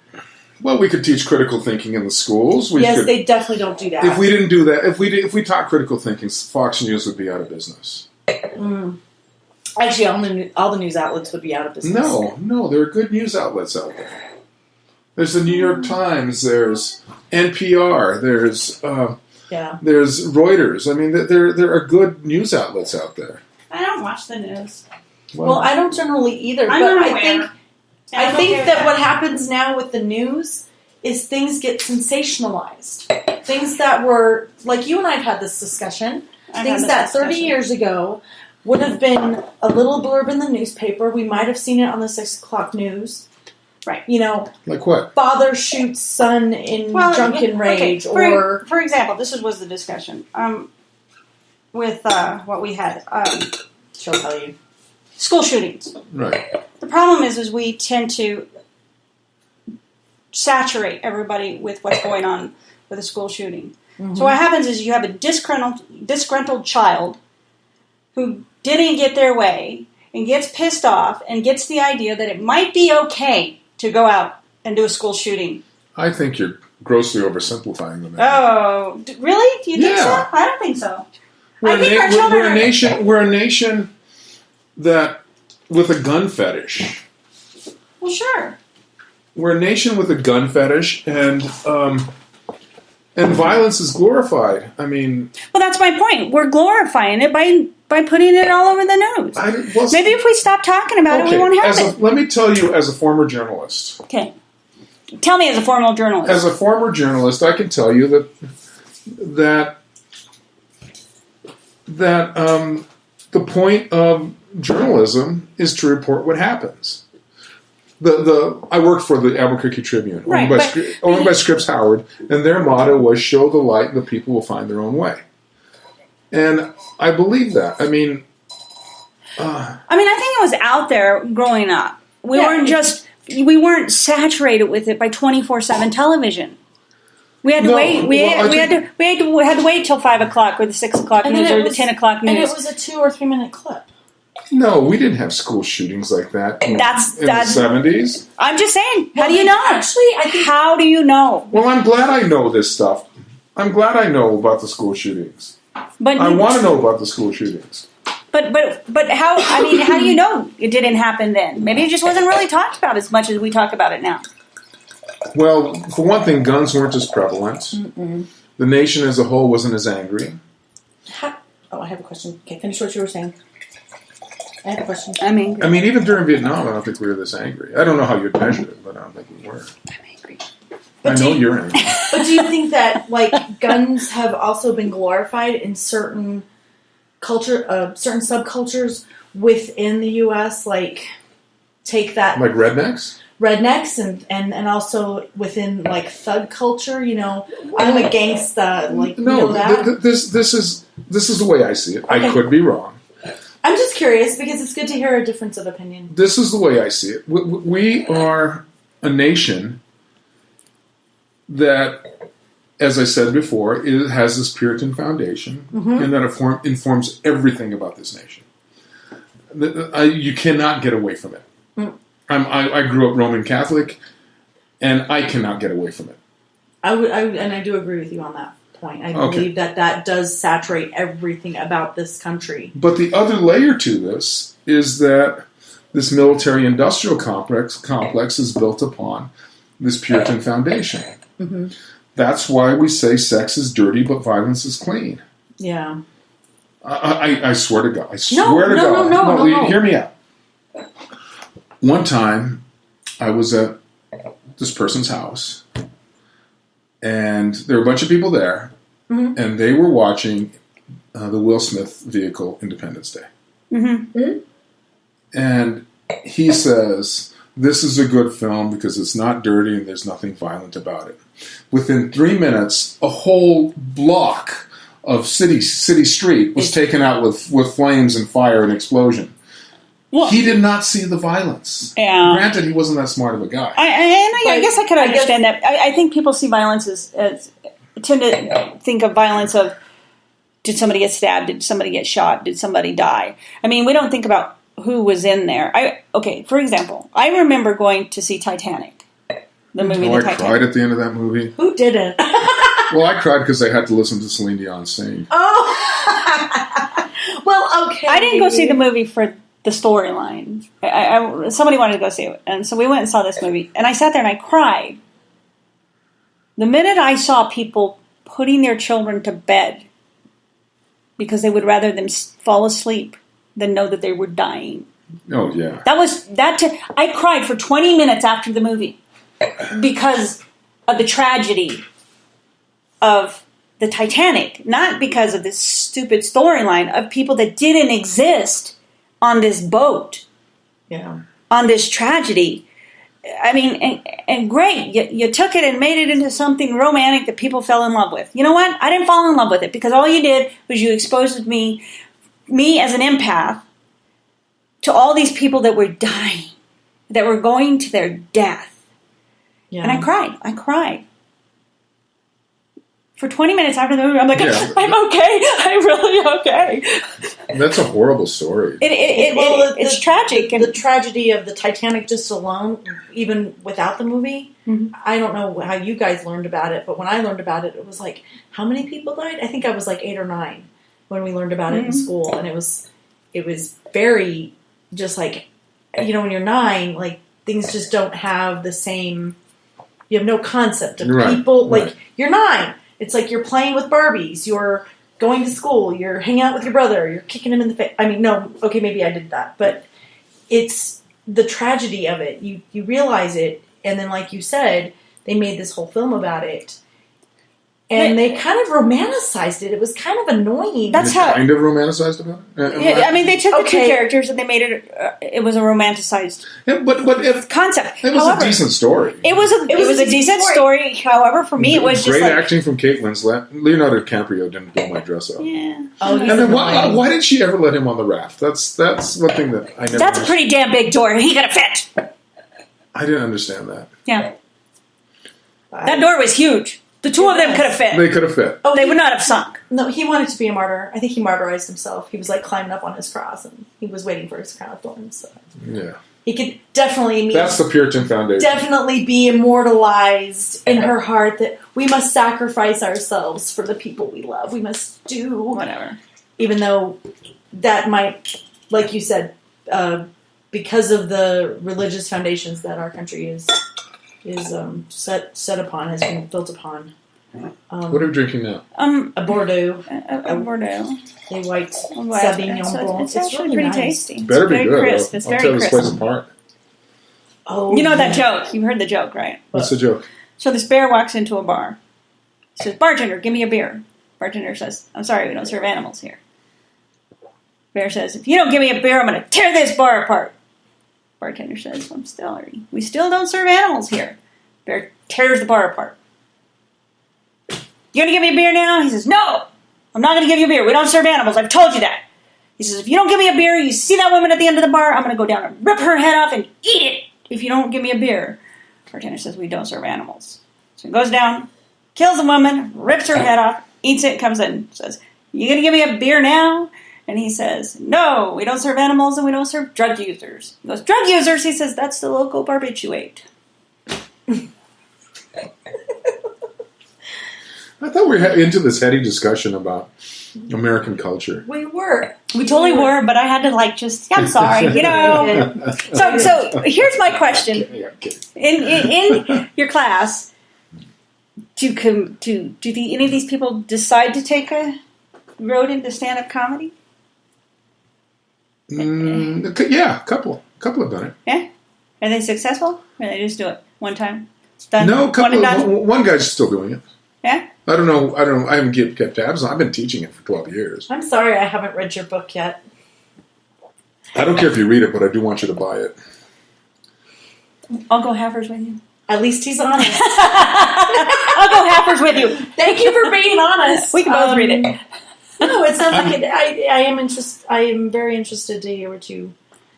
S3: Well, we could teach critical thinking in the schools.
S2: They definitely don't do that.
S3: If we didn't do that, if we taught critical thinking, Fox News would be out of business.
S2: Actually, all the news outlets would be out of business.
S3: No, there are good news outlets out there. There's the New York Times. There's NPR. There's Reuters. I mean, there are good news outlets out there.
S1: I don't watch the news.
S2: Well, I don't generally either. I think that what happens now with the news is things get sensationalized. Things that were, like you and I have had this discussion, things that 30 years ago would have been a little blurb in the newspaper. We might have seen it on the 6 o'clock news. Right.
S3: Like what?
S2: Father shoots son in drunken rage.
S1: Okay. For example, this was the discussion with what we had.
S2: She'll tell you.
S1: School shootings.
S3: Right.
S1: The problem is we tend to saturate everybody with what's going on with a school shooting. Mm-hmm. So what happens is you have a disgruntled child who didn't get their way and gets pissed off and gets the idea that it might be okay to go out and do a school shooting.
S3: I think you're grossly oversimplifying the matter.
S1: Oh, really? Do you think so? I don't think so.
S3: We're a nation that with a gun fetish.
S1: Well, sure.
S3: We're a nation with a gun fetish, and violence is glorified. I mean,
S1: well, that's my point. We're glorifying it by putting it all over the news. Maybe if we stop talking about it, we won't have it.
S3: Let me tell you, as a former journalist.
S1: Okay. Tell me, as a former journalist.
S3: As a former journalist, I can tell you that the point of journalism is to report what happens. I worked for the Albuquerque Tribune, owned by Scripps Howard, and their motto was "Show the light, and the people will find their own way." And I believe that. I mean,
S1: I think it was out there growing up. We weren't just we weren't saturated with it by 24/7 television. We had to wait. We had to wait till 5 o'clock or the 6 o'clock news or the 10 o'clock news.
S2: And it was a 2 or 3 minute clip.
S3: No, we didn't have school shootings like that in the 70s.
S1: I'm just saying. How do you know?
S2: Actually, I think.
S1: How do you know?
S3: Well, I'm glad I know this stuff. I'm glad I know about the school shootings.
S1: But
S3: I want to know about the school shootings.
S1: But how? I mean, how do you know it didn't happen then? Maybe it just wasn't really talked about as much as we talk about it now.
S3: Well, for one thing, guns weren't as prevalent. Mm-mm. The nation as a whole wasn't as angry.
S2: I have a question. Okay, finish what you were saying. I have a question.
S3: I mean, even during Vietnam, I don't think we were this angry. I don't know how you'd measure it, but I don't think we were.
S1: I'm angry.
S3: I know you're angry.
S2: But do you think that guns have also been glorified in certain certain subcultures within the U.S.? Take that,
S3: like rednecks.
S2: Rednecks and also within thug culture, I'm a gangsta.
S3: No,
S2: that.
S3: This is the way I see it.
S2: Okay.
S3: I could be wrong.
S2: I'm just curious because it's good to hear a difference of opinion.
S3: This is the way I see it. We are a nation that, as I said before, it has this Puritan foundation, and that informs everything about this nation. You cannot get away from it. I grew up Roman Catholic, and I cannot get away from it.
S2: I do agree with you on that point. I believe that does saturate everything about this country. But
S3: the other layer to this is that this military-industrial complex is built upon this Puritan foundation. Mm-hmm. That's why we say sex is dirty, but violence is clean.
S2: Yeah.
S3: I swear to God. I swear to God. No, hear me out. One time, I was at this person's house, and there were a bunch of people there, and they were watching the Will Smith vehicle, Independence Day. Mm-hmm. And he says, this is a good film because it's not dirty and there's nothing violent about it. Within 3 minutes, a whole block of city street was taken out with flames and fire and explosion. Well, he did not see the violence. Yeah. Granted, he wasn't that smart of a guy.
S1: I guess I could understand that. I think people see violence as tend to think of violence of, did somebody get stabbed? Did somebody get shot? Did somebody die? I mean, we don't think about who was in there. For example, I remember going to see Titanic, the movie.
S3: I cried at the end of that movie.
S2: Who didn't?
S3: Well, I cried because I had to listen to Celine Dion sing.
S2: Oh, well, okay.
S1: I didn't go see the movie for the storyline. Somebody wanted to go see it, and so we went and saw this movie. And I sat there and I cried. The minute I saw people putting their children to bed because they would rather them fall asleep than know that they were dying.
S3: Oh, yeah.
S1: I cried for 20 minutes after the movie because of the tragedy of the Titanic, not because of this stupid storyline of people that didn't exist on this boat, on this tragedy. I mean, and great, you took it and made it into something romantic that people fell in love with. You know what? I didn't fall in love with it because all you did was you exposed me as an empath to all these people that were dying, that were going to their death. Yeah. And I cried. For 20 minutes after the movie, I'm like, I'm okay. I'm really okay.
S3: That's a horrible story.
S1: It's tragic.
S2: The tragedy of the Titanic just alone, even without the movie, I don't know how you guys learned about it, but when I learned about it, it was like, how many people died? I think I was like 8 or 9 when we learned about it in school, and it was very just like, when you're 9, like things just don't have the same. You have no concept of people. Like you're 9. It's like you're playing with Barbies. You're going to school. You're hanging out with your brother. You're kicking him in the face. I mean, no, okay, maybe I did that. But it's the tragedy of it. You realize it. And then, like you said, they made this whole film about it. And they kind of romanticized it. It was kind of annoying.
S3: That's how kind of romanticized about it.
S1: I mean, they took the two characters and they made it. It was a romanticized concept.
S3: It was a decent story.
S1: It was a decent story. However, for me, it was just
S3: great acting from Kate Winslet. Leonardo DiCaprio didn't blow my dress up.
S1: Yeah.
S2: Oh,
S3: and then why did she ever let him on the raft? That's one thing that I never.
S1: That's a pretty damn big door. He got to fit.
S3: I didn't understand that.
S1: Yeah. That door was huge. The two of them could have fit.
S3: They could have fit.
S2: Oh,
S1: They would not have sunk.
S2: No, he wanted to be a martyr. I think he martyrized himself. He was like climbing up on his cross, and he was waiting for his crown of thorns. So.
S3: Yeah.
S2: He could definitely
S3: That's the Puritan foundation.
S2: definitely be immortalized in her heart that we must sacrifice ourselves for the people we love. We must do
S1: Whatever.
S2: even though that might, like you said, because of the religious foundations that our country is set upon, has been built upon.
S3: What are we drinking now?
S2: A Bordeaux,
S1: A Bordeaux.
S2: a white
S1: Wow.
S2: Sauvignon Blanc.
S1: It's actually
S2: really
S1: pretty
S2: nice.
S1: tasty.
S3: Better
S1: It's
S3: be
S1: very
S3: good.
S1: crisp.
S3: I'll
S1: It's
S3: tear
S1: very
S3: this place
S1: crisp.
S3: apart.
S2: Oh,
S1: You know that
S2: yeah.
S1: joke. You've heard the joke, right?
S3: What's the joke?
S1: So this bear walks into a bar. He says, "Bartender, give me a beer." Bartender says, "I'm sorry, we don't serve animals here." Bear says, "If you don't give me a beer, I'm going to tear this bar apart." Bartender says, "We still don't serve animals here." Bear tears the bar apart. "You going to give me a beer now?" He says, "No, I'm not going to give you a beer. We don't serve animals. I've told you that." He says, "If you don't give me a beer, you see that woman at the end of the bar, I'm going to go down and rip her head off and eat it if you don't give me a beer." Bartender says, "We don't serve animals." So he goes down, kills the woman, rips her head off, eats it, comes in, says, "You going to give me a beer now?" And he says, "No, we don't serve animals and we don't serve drug users." He goes, "Drug users?" He says, "That's the local barbiturate."
S3: I thought we were into this heady discussion about American culture.
S2: We were.
S1: We totally were, but I had to I'm sorry, you know. So here's my question. In your class, do any of these people decide to take a road into stand-up comedy?
S3: Yeah, a couple have done it.
S1: Yeah? Are they successful? Or they just do it one time? Done?
S3: No,
S1: One and done?
S3: one guy's still doing it.
S1: Yeah?
S3: I don't know. I haven't kept tabs on. I've been teaching it for 12 years.
S2: I'm sorry I haven't read your book yet.
S3: I don't care if you read it, but I do want you to buy it.
S1: I'll go halfers with you.
S2: At least he's honest.
S1: I'll go halfers with you.
S2: Thank you for being honest.
S1: We can both read it.
S2: No, it sounds like it. I am interested. I am very interested to hear what you.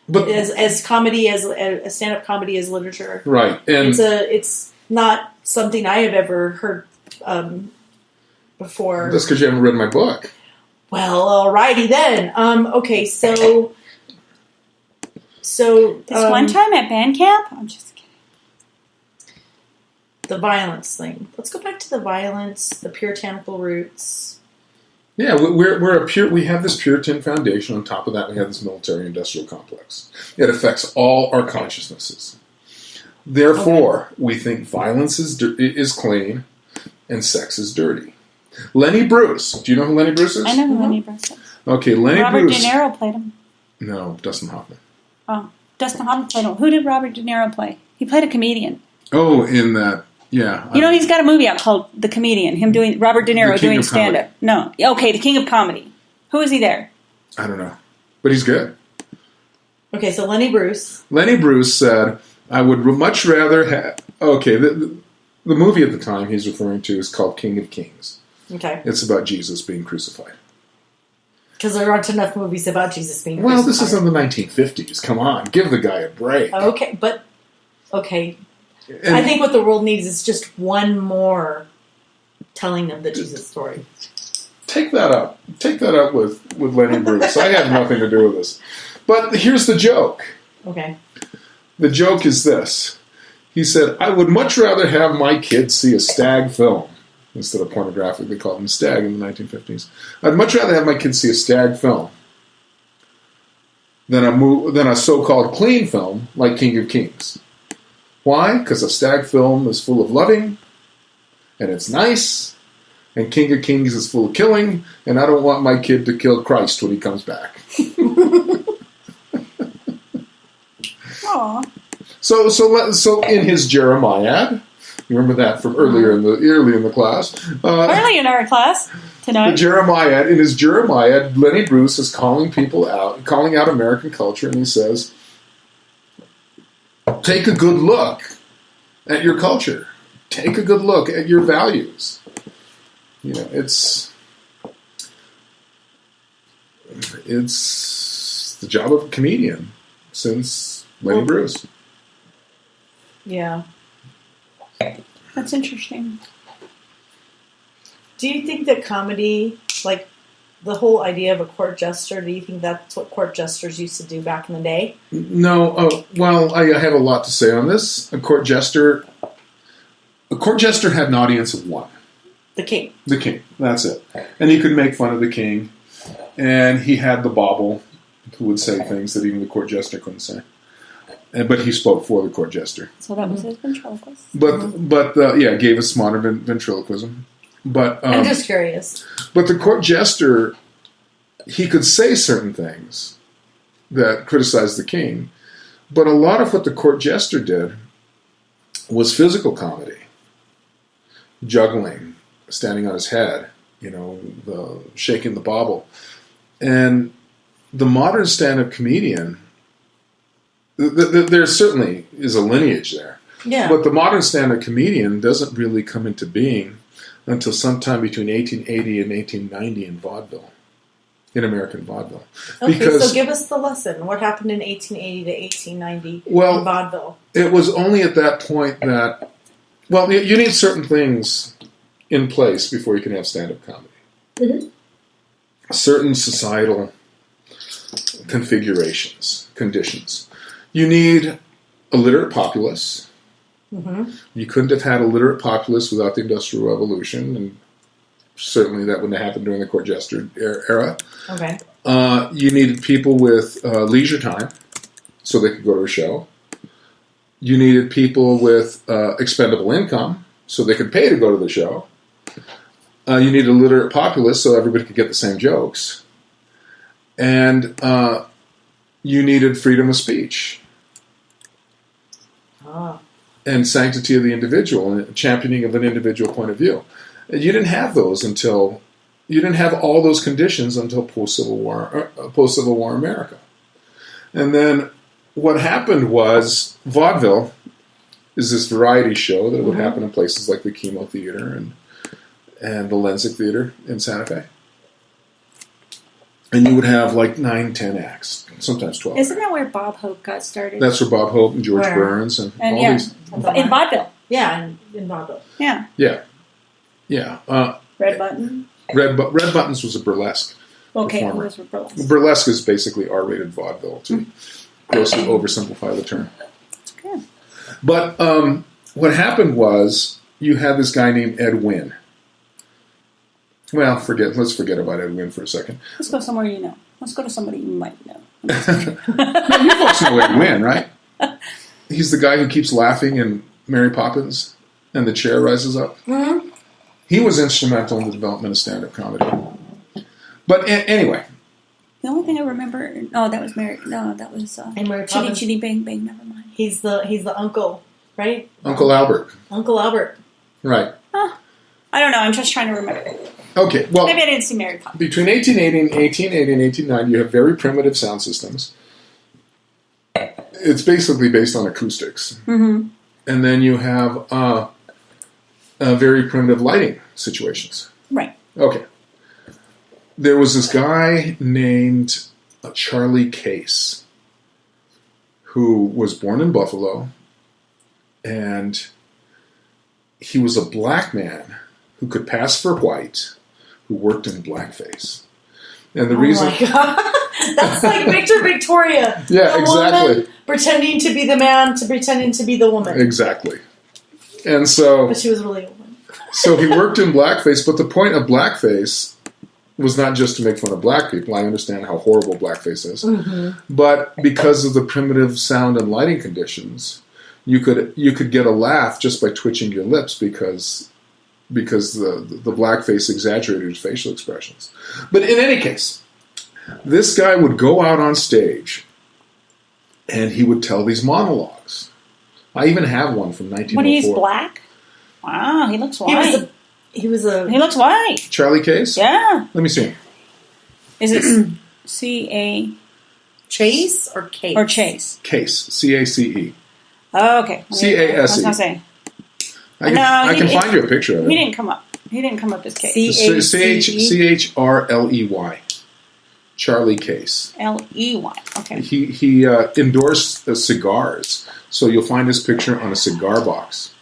S3: But
S2: As comedy, as a stand-up comedy, as literature.
S3: right, and
S2: It's not something I have ever heard before.
S3: that's because you haven't read my book.
S2: Well, alrighty then. Okay, so
S1: This one time at band camp? I'm just kidding.
S2: the violence thing. Let's go back to the violence, the puritanical roots.
S3: Yeah, we have this Puritan foundation. On top of that, we have this military-industrial complex. It affects all our consciousnesses. Therefore, we think violence is clean and sex is dirty. Lenny Bruce. Do you know who Lenny Bruce is?
S1: I know who Lenny Bruce is.
S3: Okay, Lenny
S1: Robert
S3: Bruce.
S1: De Niro played him.
S3: No, Dustin Hoffman.
S1: Oh, Dustin Hoffman played him. Who did Robert De Niro play? He played a comedian.
S3: Oh, in that, yeah.
S1: You know, he's got a movie out called The Comedian. Him doing Robert De Niro
S3: The King
S1: doing
S3: of
S1: stand-up. No, okay, The King of Comedy. Who is he there?
S3: I don't know, but he's good.
S2: Okay, so Lenny Bruce.
S3: Lenny Bruce said, "I would much rather have." Okay, the movie at the time he's referring to is called King of Kings.
S2: Okay.
S3: It's about Jesus being crucified.
S2: Because there aren't enough movies about Jesus being
S3: Well, this is
S2: crucified.
S3: in the 1950s. Come on, give the guy a break.
S2: Okay, but... Okay.
S3: And
S2: I think what the world needs is just one more telling of the Jesus story.
S3: take that up. Take that up with Lenny Bruce. I have nothing to do with this. But here's the joke.
S2: Okay.
S3: The joke is this. He said, "I would much rather have my kids see a stag film." Instead of pornographic, they called them stag in the 1950s. "I'd much rather have my kids see a stag film than a so-called clean film like King of Kings. Why? Because a stag film is full of loving, and it's nice, and King of Kings is full of killing, and I don't want my kid to kill Christ when he comes back."
S1: Aw.
S3: So in his Jeremiad, you remember that from early in the class.
S1: Early in our class
S3: The
S1: tonight.
S3: Jeremiad, in his Jeremiad, Lenny Bruce is calling out American culture, and he says, "Take a good look at your culture. Take a good look at your values." You know, it's the job of a comedian since Lenny Bruce.
S2: Yeah.
S1: That's interesting.
S2: Do you think that comedy, like the whole idea of a court jester, do you think that's what court jesters used to do back in the day?
S3: No. Well, I have a lot to say on this. A court jester had an audience of one.
S2: The king.
S3: The king. That's it. And he could make fun of the king. And he had the bauble, who would say things that even the court jester couldn't say. But he spoke for the court jester.
S1: So that was his ventriloquist.
S3: But gave us modern ventriloquism. But
S2: I'm just curious.
S3: But the court jester, he could say certain things that criticized the king. But a lot of what the court jester did was physical comedy. Juggling, standing on his head, shaking the bauble. And the modern stand-up comedian, there certainly is a lineage there.
S2: Yeah.
S3: But the modern stand-up comedian doesn't really come into being until sometime between 1880 and 1890 in vaudeville, in American vaudeville.
S2: Okay, so give us the lesson. What happened in 1880 to 1890 in vaudeville? It
S3: was only at that point that, you need certain things in place before you can have stand-up comedy. Mm-hmm. Certain societal conditions. You need a literate populace. Mm-hmm. You couldn't have had a literate populace without the Industrial Revolution, and certainly that wouldn't have happened during the court jester era.
S2: Okay.
S3: You needed people with leisure time, so they could go to a show. You needed people with expendable income, so they could pay to go to the show. You needed a literate populace, so everybody could get the same jokes. And you needed freedom of speech.
S2: Ah.
S3: And sanctity of the individual, and championing of an individual point of view. You didn't have those you didn't have all those conditions until post-Civil War America. And then what happened was, vaudeville is this variety show that would happen in places like the Chemo Theater and the Lensic Theater in Santa Fe. And you would have like 9, 10 acts, sometimes 12.
S1: Isn't that where Bob Hope got started?
S3: That's where Bob Hope and George Burns and all these.
S1: In vaudeville.
S2: Yeah, in vaudeville.
S1: Yeah.
S3: Yeah. Yeah.
S1: Red Button?
S3: Red Buttons was a burlesque.
S1: Okay,
S3: performer.
S1: it was burlesque.
S3: Burlesque is basically R-rated vaudeville, to grossly oversimplify the term.
S1: That's good.
S3: But what happened was, you had this guy named Ed Wynn. Well, let's forget about Ed Wynn for a second.
S1: Let's go somewhere you know. Let's go to somebody you might know.
S3: No, you folks know Ed Wynn, right? He's the guy who keeps laughing in Mary Poppins and the chair rises up. Mm-hmm. He was instrumental in the development of stand-up comedy. But anyway.
S1: The only thing I remember... Oh, that was Mary... No, that was...
S2: Mary
S1: Chitty
S2: Poppins.
S1: Chitty Bang Bang, never mind.
S2: He's the uncle, right?
S3: Uncle Albert.
S2: Uncle Albert.
S3: Right.
S1: I don't know. I'm just trying to remember.
S3: Okay, well...
S1: Maybe I didn't see Mary Poppins.
S3: Between 1880 and 1890, you have very primitive sound systems. It's basically based on acoustics. Mm-hmm. And then you have very primitive lighting situations.
S1: Right.
S3: Okay. There was this guy named Charlie Case who was born in Buffalo, and he was a black man who could pass for white, who worked in blackface. And the reason...
S2: Oh my God. That's like Victor Victoria.
S3: Yeah,
S2: the
S3: exactly.
S2: Woman pretending to be the man to pretending to be the woman.
S3: Exactly. And so...
S2: But she was really a woman.
S3: So he worked in blackface, but the point of blackface was not just to make fun of black people. I understand how horrible blackface is. Mm-hmm. But because of the primitive sound and lighting conditions, you could get a laugh just by twitching your lips because the blackface exaggerated his facial expressions. But in any case, this guy would go out on stage and he would tell these monologues. I even have one from 1904.
S1: What, he's black? Wow, he looks white.
S2: He
S1: looks white.
S3: Charlie Case?
S1: Yeah.
S3: Let me see.
S1: Is it C-A...
S2: Chase or Case?
S1: Or Chase.
S3: Case. C-A-C-E.
S1: Oh, okay.
S3: C-A-S-E.
S1: I was going to say.
S3: I can find you a picture of it.
S1: He didn't come up. He didn't come up as Case.
S3: C-H-R-L-E-Y. Charlie Case.
S1: L-E-Y. Okay.
S3: He endorsed the cigars, so you'll find his picture on a cigar box,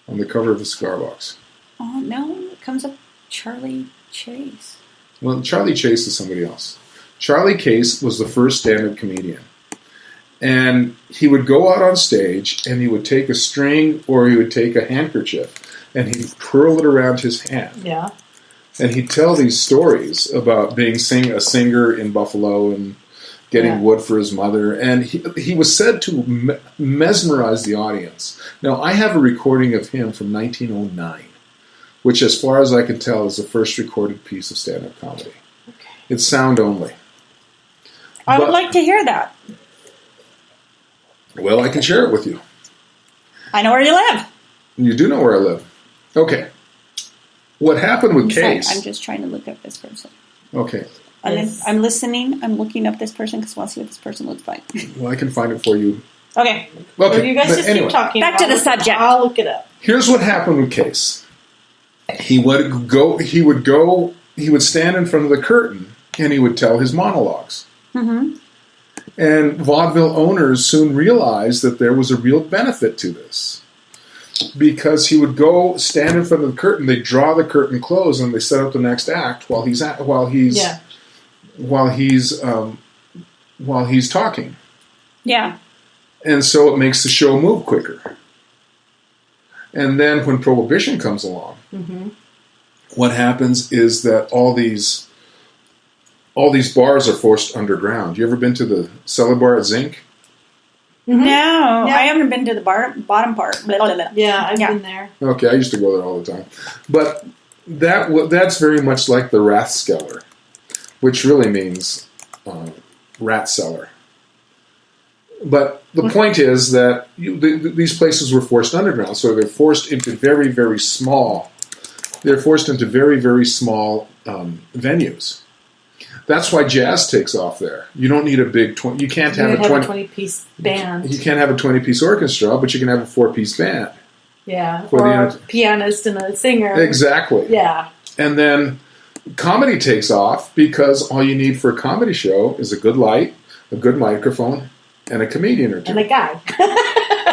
S3: on the cover of the cigar box.
S1: Oh, no, it comes up Charlie Chase.
S3: Well, Charlie Chase is somebody else. Charlie Case was the first stand-up comedian. And he would go out on stage, and he would take a string or he would take a handkerchief, and he'd twirl it around his hand.
S2: Yeah.
S3: And he'd tell these stories about being a singer in Buffalo and getting wood for his mother. And he was said to mesmerize the audience. Now, I have a recording of him from 1909, which, as far as I can tell, is the first recorded piece of stand-up comedy.
S2: Okay.
S3: It's sound only.
S1: I would like to hear that.
S3: Well, I can share it with you.
S1: I know where you live.
S3: You do know where I live. Okay. What happened with Case...
S1: I'm just trying to look up this person.
S3: Okay.
S1: I'm listening. I'm looking up this person because I want to see what this person looks like.
S3: Well, I can find it for you.
S1: Okay.
S2: Well, you guys just
S3: anyway,
S2: keep talking.
S1: Back to the subject.
S2: I'll look it up.
S3: Here's what happened with Case. He would stand in front of the curtain and he would tell his monologues.
S1: Mm-hmm.
S3: And vaudeville owners soon realized that there was a real benefit to this. Because he would go stand in front of the curtain, they draw the curtain closed, and they set up the next act while he's talking.
S1: Yeah.
S3: And so it makes the show move quicker. And then when Prohibition comes along, what happens is that all these bars are forced underground. You ever been to the cellar bar at Zinc?
S1: Mm-hmm. No, I haven't been to the bottom part. Blah, blah, blah.
S2: Yeah, I've been there.
S3: Okay, I used to go there all the time. But that's very much like the Rathskeller, which really means rat cellar. But the point is that these places were forced underground, so they're forced into very, very small. They're forced into very, very small venues. That's why jazz takes off there. You don't need a big 20. You can't have a
S2: 20-piece band.
S3: You can't have a 20-piece orchestra, but you can have a 4-piece band.
S2: Yeah, or a pianist and a singer.
S3: Exactly.
S2: Yeah.
S3: And then comedy takes off because all you need for a comedy show is a good light, a good microphone, and a comedian or two.
S2: And a guy.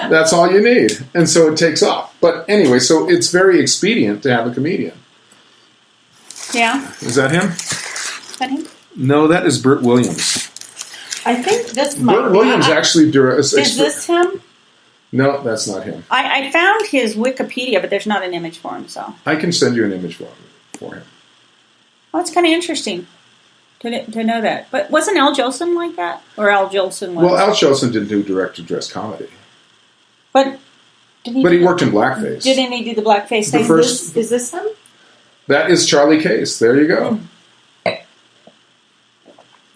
S3: That's all you need. And so it takes off. But anyway, so it's very expedient to have a comedian.
S1: Yeah.
S3: Is that him?
S1: Is that him?
S3: No, that is Burt Williams.
S2: I think this might
S3: Burt Williams actually...
S1: Is this him?
S3: No, that's not him.
S1: I found his Wikipedia, but there's not an image for him, so...
S3: I can send you an image for him.
S1: Well, it's kind of interesting to know that. But wasn't Al Jolson like that? Or Al Jolson was...
S3: Well, Al Jolson didn't do direct-to-dress comedy.
S1: But he worked in blackface. Didn't he do the blackface thing?
S2: Is this him?
S3: That is Charlie Case. There you go.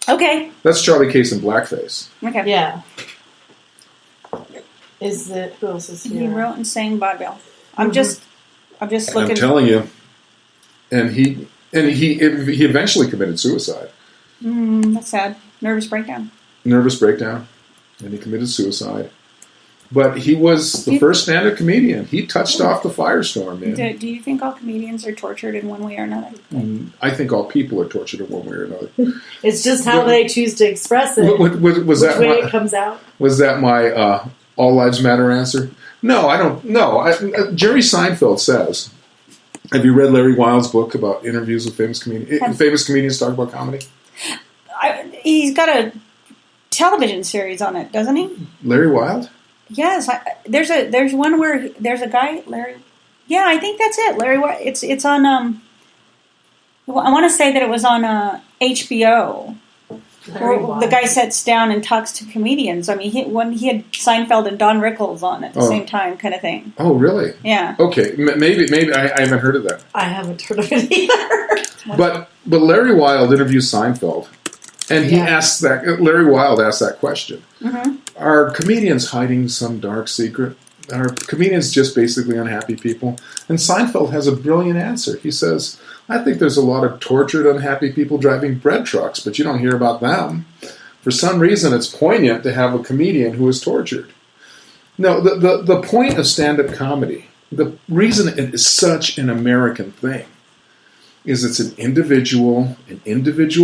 S1: Okay.
S3: That's Charlie Case in blackface.
S1: Okay.
S2: Yeah. Who else is here?
S1: He wrote and sang vaudeville. I'm just looking.
S3: I'm telling you. And he eventually committed suicide.
S1: That's sad. Nervous breakdown. And he committed suicide. But he was the first stand-up comedian. He touched off the firestorm, man. Do you think all comedians are tortured in one way or another?
S3: I think all people are tortured in one way or another.
S2: It's just how they choose to express it.
S3: Was that
S2: way it comes out.
S3: Was that my all lives matter answer? No, I don't. No, Jerry Seinfeld says. Have you read Larry Wilde's book about interviews with famous comedians? Famous comedians talk about comedy.
S1: He's got a television series on it, doesn't he?
S3: Larry Wilde.
S1: Yes, there's one where there's a guy, Larry. Yeah, I think that's it, Larry. It's on. I want to say that it was on HBO. Where the guy sits down and talks to comedians. I mean, he had Seinfeld and Don Rickles on at the same time, kind of thing.
S3: Oh, really?
S1: Yeah.
S3: Okay, maybe I haven't heard of that.
S2: I haven't heard of it either.
S3: But Larry Wilde interviews Seinfeld, and Larry Wilde asked that question. Mm-hmm. Are comedians hiding some dark secret? Are comedians just basically unhappy people? And Seinfeld has a brilliant answer. He says, I think there's a lot of tortured, unhappy people driving bread trucks, but you don't hear about them. For some reason, it's poignant to have a comedian who is tortured. No, the point of stand-up comedy, the reason it is such an American thing, is it's an individual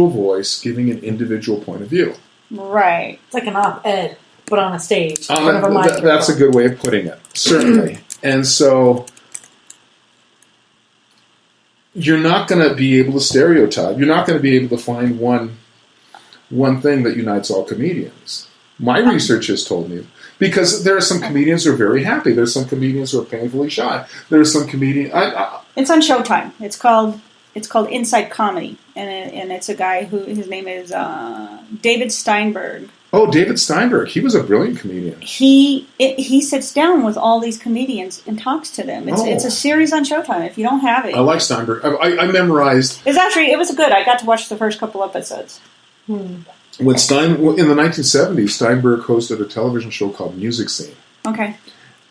S3: voice giving an individual point of view.
S1: Right.
S2: It's like an op-ed, but on a stage. In front of a microphone.
S3: That's a good way of putting it, certainly. And so you're not going to be able to stereotype. You're not going to be able to find one thing that unites all comedians. My research has told me, because there are some comedians who are very happy. There's some comedians who are painfully shy. There's some comedians...
S1: It's on Showtime. It's called Inside Comedy, and it's a guy who his name is David Steinberg.
S3: Oh, David Steinberg. He was a brilliant comedian.
S1: He sits down with all these comedians and talks to them. It's a series on Showtime. If you don't have it,
S3: I like Steinberg. I memorized.
S1: It was good. I got to watch the first couple episodes.
S3: When in the 1970s, Steinberg hosted a television show called Music Scene.
S1: Okay.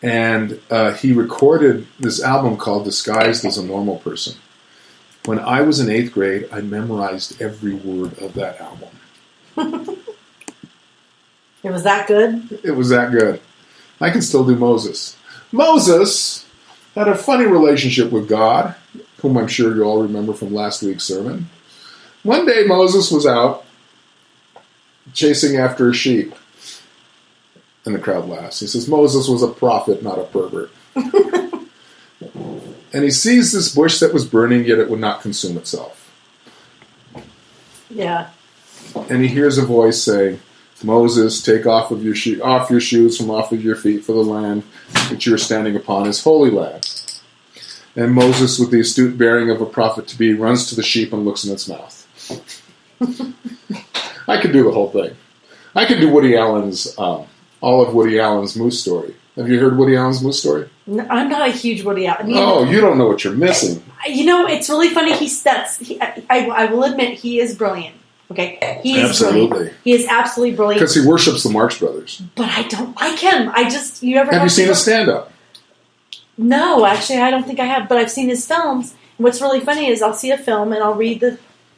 S3: And he recorded this album called Disguised as a Normal Person. When I was in 8th grade, I memorized every word of that album.
S2: It was that good?
S3: It was that good. I can still do Moses. Moses had a funny relationship with God, whom I'm sure you all remember from last week's sermon. One day Moses was out chasing after a sheep. And the crowd laughs. He says, Moses was a prophet, not a pervert. And he sees this bush that was burning, yet it would not consume itself.
S2: Yeah.
S3: And he hears a voice say, Moses, take off your shoes from off of your feet, for the land that you are standing upon is holy land. And Moses, with the astute bearing of a prophet to be, runs to the sheep and looks in its mouth. I could do the whole thing. I could do Woody Allen's, all of Woody Allen's Moose Story. Have you heard Woody Allen's Moose Story?
S2: No, I'm not a huge Woody Allen.
S3: You don't know what you're missing.
S2: It's really funny. I will admit, he is brilliant. Okay, he is
S3: absolutely
S2: brilliant. He is absolutely brilliant
S3: because he worships the Marx Brothers.
S2: But I don't like him. Have
S3: you seen his stand-up?
S2: No, actually, I don't think I have. But I've seen his films. And what's really funny is I'll see a film and I'll read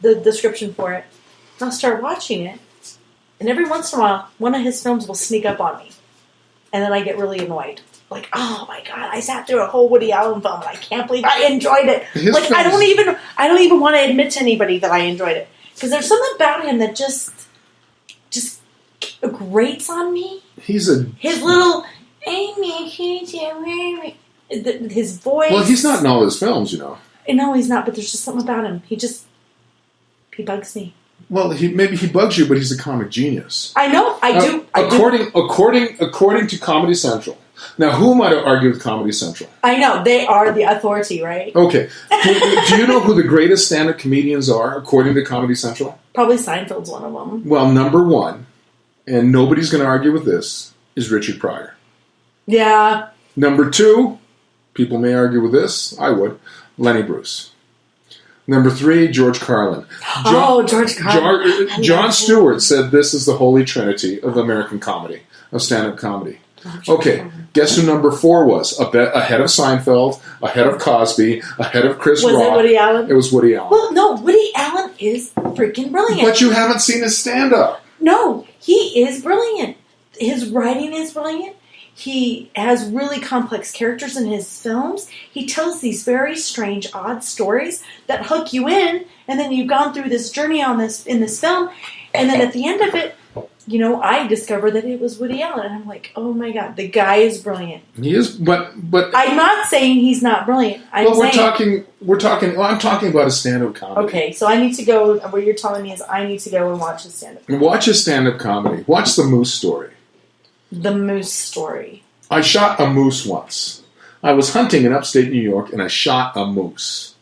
S2: the description for it. And I'll start watching it, and every once in a while, one of his films will sneak up on me, and then I get really annoyed. Like, oh my god, I sat through a whole Woody Allen film and I can't believe I enjoyed it. I don't even want to admit to anybody that I enjoyed it. Because there's something about him that just grates on me. His little his voice.
S3: Well, he's not in all his films, you know.
S2: No, he's not. But there's just something about him. He bugs me.
S3: Well, maybe he bugs you, but he's a comic genius.
S2: I know. I do.
S3: According to Comedy Central. Now, who am I to argue with Comedy Central?
S2: I know. They are the authority, right?
S3: Okay. Do you know who the greatest stand-up comedians are, according to Comedy Central?
S2: Probably Seinfeld's one of them.
S3: Well, number one, and nobody's going to argue with this, is Richard Pryor.
S2: Yeah.
S3: Number two, people may argue with this, I would, Lenny Bruce. Number three, George Carlin.
S2: George Carlin.
S3: Jon Stewart said this is the holy trinity of American comedy, of stand-up comedy. Okay, guess who number four was? Ahead of Seinfeld, ahead of Cosby, ahead of Chris Rock.
S2: Was it Woody Allen?
S3: It was Woody Allen.
S2: Well, no, Woody Allen is freaking brilliant.
S3: But you haven't seen his stand-up.
S2: No, he is brilliant. His writing is brilliant. He has really complex characters in his films. He tells these very strange, odd stories that hook you in, and then you've gone through this journey in this film, and then at the end of it, I discovered that it was Woody Allen, and I'm like, oh my god, the guy is brilliant.
S3: He is, but
S2: I'm not saying he's not brilliant.
S3: I'm talking about a stand-up comedy.
S2: Okay, so I need to go. What you're telling me is I need to go and watch his stand-up.
S3: Watch his stand-up comedy. Watch the Moose Story.
S2: The Moose Story.
S3: I shot a moose once. I was hunting in upstate New York, and I shot a moose.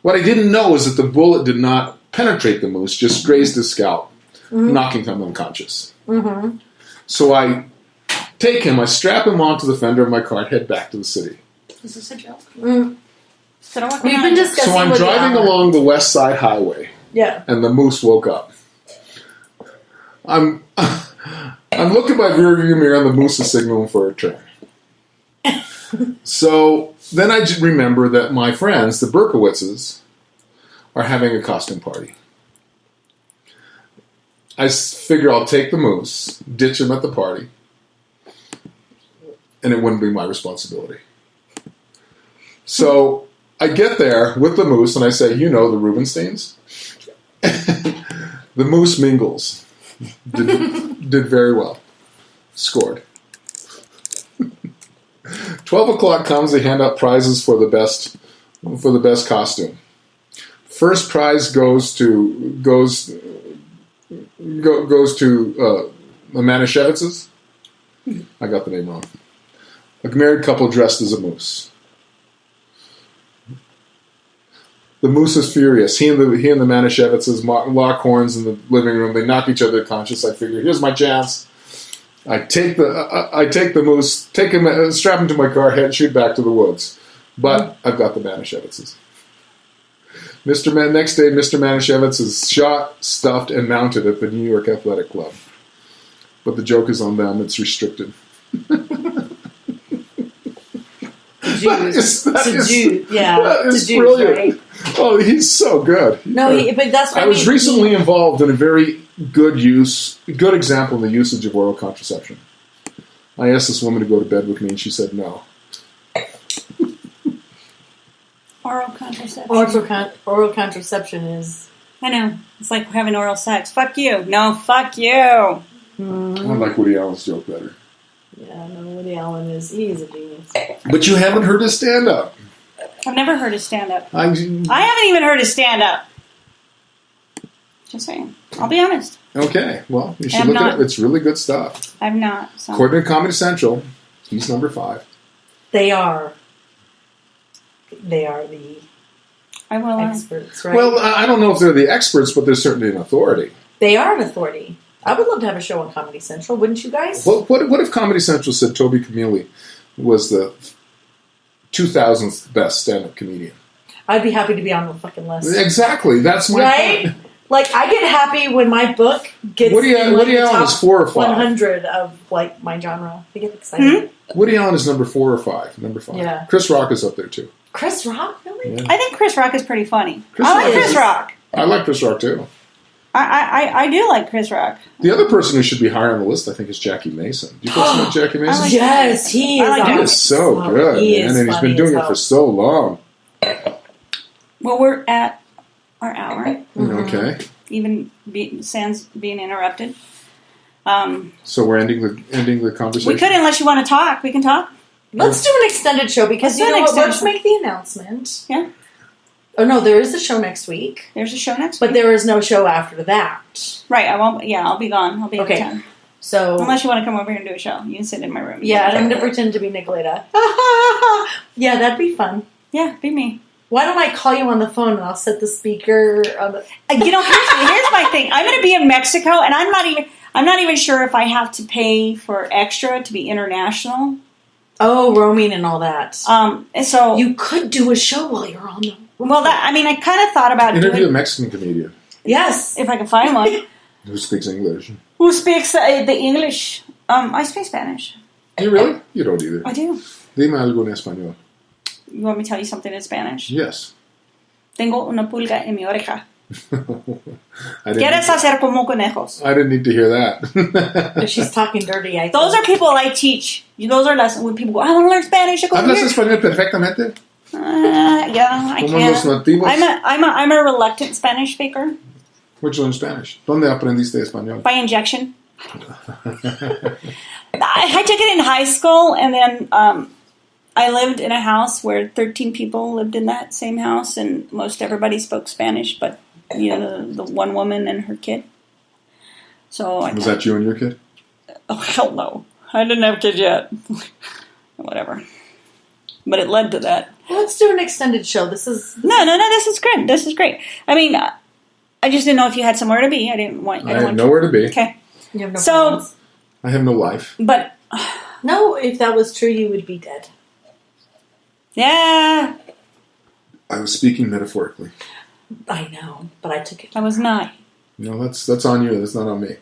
S3: What I didn't know is that the bullet did not penetrate the moose, just grazed his scalp, knocking him unconscious. Mm-hmm. So I take him, I strap him onto the fender of my car, and head back to the city.
S1: Is this a joke?
S2: Mm.
S1: We've
S2: been discussing.
S3: So I'm driving along the West Side Highway.
S2: Yeah.
S3: And the moose woke up. I'm looking by rearview mirror, and the moose is signaling for a turn. So then I just remember that my friends, the Berkowitzes, are having a costume party. I figure I'll take the moose, ditch him at the party, and it wouldn't be my responsibility. So I get there with the moose, and I say, the Rubensteins? The moose mingles. Did very well. Scored. 12 o'clock comes, they hand out prizes for the best costume. First prize goes to the Manischewitzes. I got the name wrong. A married couple dressed as a moose. The moose is furious. He and the Manischewitzes lock horns in the living room. They knock each other conscious. I figure, here's my chance. I take the moose, take him, strap him to my car, head shoot back to the woods. But I've got the Manischewitzes. Next day, Mr. Manischewitz is shot, stuffed, and mounted at the New York Athletic Club. But the joke is on them. It's restricted. That is brilliant. Right? Oh, he's so good.
S2: But that's what
S3: I was recently involved in a very good example in the usage of oral contraception. I asked this woman to go to bed with me, and she said no.
S1: Oral contraception.
S2: Oral contraception is...
S1: I know. It's like having oral sex. Fuck you. No, fuck you.
S3: I like Woody Allen's joke better.
S2: Yeah, no, Woody Allen he's a genius.
S3: But you haven't heard his stand-up.
S1: I've never heard his stand-up. I haven't even heard his stand-up. Just saying. I'll be honest.
S3: Okay. Well, you should look at it. It's really good stuff.
S1: I've not. So.
S3: According to Comedy Central, he's number 5.
S2: They are the experts, right?
S3: Well, I don't know if they're the experts, but they're certainly an authority.
S2: They are an authority. I would love to have a show on Comedy Central, wouldn't you guys?
S3: What if Comedy Central said Toby Camilli was the 2000th best stand-up comedian?
S2: I'd be happy to be on the fucking list.
S3: Exactly. That's my point.
S2: Like, I get happy when my book gets
S3: Woody Allen is 4 or 5.
S2: 100 of, like, my genre. I get excited.
S3: Woody Allen is number 4 or 5. Number 5.
S2: Yeah.
S3: Chris Rock is up there, too.
S2: Chris Rock? Really?
S3: Yeah.
S1: I think Chris Rock is pretty funny. I like Chris Rock.
S3: I like Chris Rock, too.
S1: I do like Chris Rock.
S3: The other person who should be higher on the list, I think, is Jackie Mason. Do you guys know Jackie Mason?
S2: Yes, he is
S3: so good, man, and he's been doing it for so long.
S1: Well, we're at our hour.
S3: Okay.
S1: Even sans being interrupted.
S3: So we're ending the conversation?
S1: We could, unless you want to talk. We can talk.
S2: Let's do an extended show, because let's make the announcement.
S1: Yeah.
S2: Oh, no, there is a show next week.
S1: There's a show next week.
S2: But there is no show after that.
S1: Right, I won't. Yeah, I'll be gone. I'll be out of town.
S2: So,
S1: unless you want to come over here and do a show, you can sit in my room.
S2: Yeah, I'm going to pretend to be Nicoletta. Yeah, that'd be fun.
S1: Yeah, be me.
S2: Why don't I call you on the phone and I'll set the speaker on the...
S1: Here's my thing. I'm going to be in Mexico, and I'm not even sure if I have to pay for extra to be international.
S2: Oh, roaming and all that.
S1: So
S2: you could do a show while you're on the...
S1: Well, I kind of thought about
S3: interview a Mexican comedian.
S2: Yes,
S1: if I can find one.
S3: Who speaks English?
S1: Who speaks the English? I speak Spanish.
S3: Do you really? You don't either.
S1: I do.
S3: Dime algo en español.
S1: You want me to tell you something in Spanish?
S3: Yes.
S1: Tengo una pulga en mi oreja. ¿Quieres hacer como conejos?
S3: I didn't need to hear that.
S2: If she's talking dirty,
S1: those are people I teach. Those are lessons when people go, I want to learn Spanish.
S3: ¿Hablas español perfectamente?
S1: Yeah, I can't. I'm a reluctant Spanish speaker.
S3: Where'd you learn Spanish? ¿Dónde aprendiste español?
S1: By injection. I took it in high school, and then I lived in a house where 13 people lived in that same house, and most everybody spoke Spanish, but the one woman and her kid. So
S3: was that you and your kid?
S1: Oh, hell no. I didn't have kids yet. Whatever. But it led to that.
S2: Let's do an extended show. This is
S1: great. This is great. I mean, I just didn't know if you had somewhere to be. I
S3: have nowhere to be.
S1: Okay.
S2: You have no plans.
S3: I have no life.
S1: But
S2: no, if that was true, you would be dead.
S1: Yeah.
S3: I was speaking metaphorically.
S2: I know, but I took it.
S1: I was not.
S3: No, that's on you. That's not on me.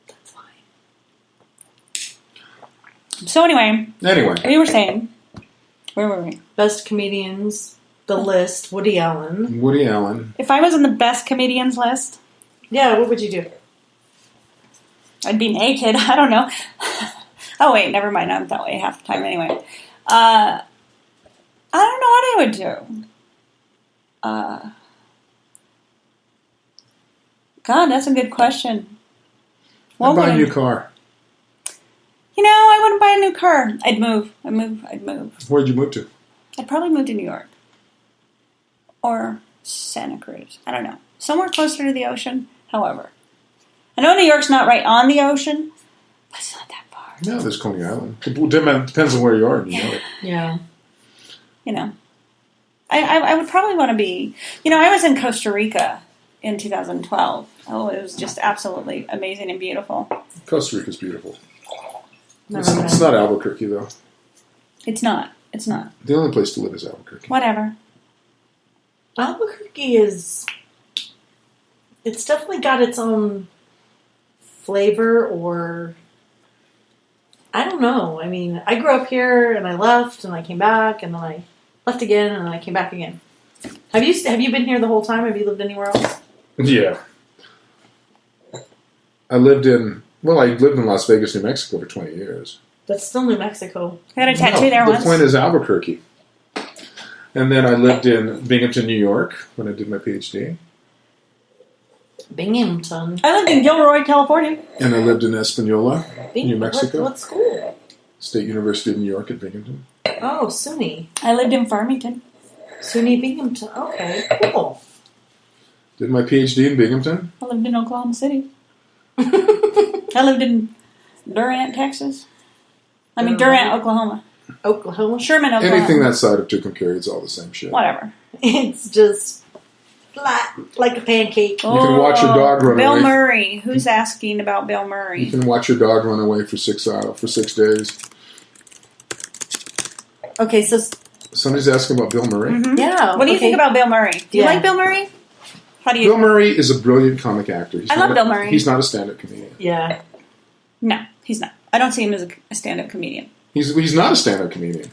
S2: That's fine.
S1: So anyway, we were saying, where were we?
S2: Best comedians, the list, Woody Allen.
S1: If I was on the best comedians list,
S2: yeah, what would you do?
S1: I'd be naked. I don't know. Oh wait, never mind. I'm that way half the time anyway. I don't know what I would do. God, that's a good question.
S3: I'd buy a new car.
S1: I wouldn't buy a new car. I'd move. I'd move.
S3: Where'd you move to?
S1: I'd probably move to New York. Or Santa Cruz. I don't know. Somewhere closer to the ocean. However, I know New York's not right on the ocean, but it's not that far.
S3: No, there's Coney Island. It depends on where you are in New York.
S2: Yeah.
S1: I would probably want to be... I was in Costa Rica in 2012. Oh, it was just absolutely amazing and beautiful.
S3: Costa Rica's beautiful.
S2: Never
S3: It's not Albuquerque, though.
S1: It's not. It's not.
S3: The only place to live is Albuquerque.
S1: Whatever.
S2: Albuquerque is... It's definitely got its own flavor, or... I don't know. I mean, I grew up here, and I left, and I came back, and then I left again, and then I came back again. Have you been here the whole time? Have you lived anywhere else?
S3: Yeah. I lived in Las Vegas, New Mexico for 20 years.
S2: That's still New Mexico.
S1: I got a tattoo there once.
S3: The point is Albuquerque. And then I lived in Binghamton, New York when I did my PhD.
S2: Binghamton.
S1: I lived in Gilroy, California.
S3: And I lived in Espanola, New Mexico.
S2: What school?
S3: State University of New York at Binghamton.
S2: Oh, SUNY.
S1: I lived in Farmington.
S2: SUNY Binghamton. Okay, cool.
S3: Did my PhD in Binghamton.
S1: I lived in Oklahoma City. I lived in Durant, Texas. Durant, Oklahoma.
S2: Oklahoma?
S1: Sherman, Oklahoma.
S3: Anything that side of Tucumcari, it's all the same shit.
S1: Whatever.
S2: It's just flat, like a pancake.
S3: You can watch your dog run
S1: Bill
S3: away.
S1: Murray. Who's asking about Bill Murray?
S3: You can watch your dog run away for 6 days.
S2: Okay, so...
S3: Somebody's asking about Bill Murray.
S1: Mm-hmm.
S2: Yeah.
S1: What do you think about Bill Murray? Do you like Bill Murray? How do you...
S3: Bill Murray is a brilliant comic actor.
S1: I love Bill Murray.
S3: He's not a stand-up comedian.
S2: Yeah.
S1: No, he's not. I don't see him as a stand-up comedian.
S3: He's not a stand-up comedian.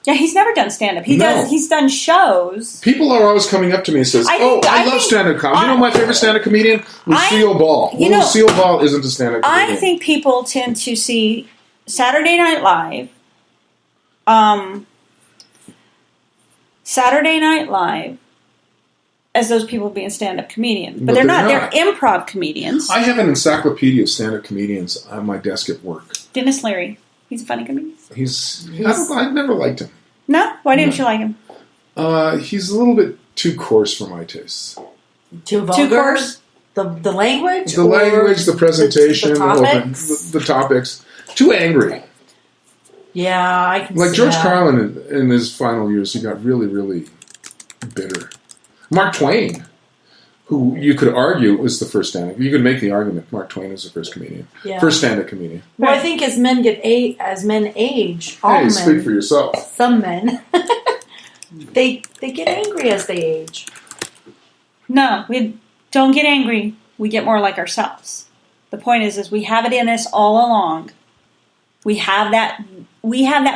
S1: Yeah, he's never done stand-up. He's done shows.
S3: People are always coming up to me and says, I love stand-up comedy. You know my favorite stand-up comedian? Lucille Ball. Lucille Ball isn't a stand-up comedian.
S1: I think people tend to see Saturday Night Live, as those people being stand-up comedians. But they're not. They're improv comedians.
S3: I have an encyclopedia of stand-up comedians on my desk at work.
S1: Dennis Leary. He's a funny comedian.
S3: I've never liked him.
S1: No? Why didn't you like him?
S3: He's a little bit too coarse for my tastes.
S2: Too vulgar?
S1: Too coarse?
S2: The language?
S3: The language, the presentation,
S2: the
S3: topics. Too angry.
S2: Yeah, I can
S3: like
S2: see
S3: George
S2: that.
S3: Carlin in his final years, he got really, really bitter. Mark Twain, who you could argue was the first stand-up. You could make the argument Mark Twain was the first comedian. Yeah. First stand-up comedian.
S2: Well, I think as men age, all men,
S3: speak for yourself.
S2: Some men, they get angry as they age.
S1: No, we don't get angry. We get more like ourselves. The point is we have it in us all along. We have that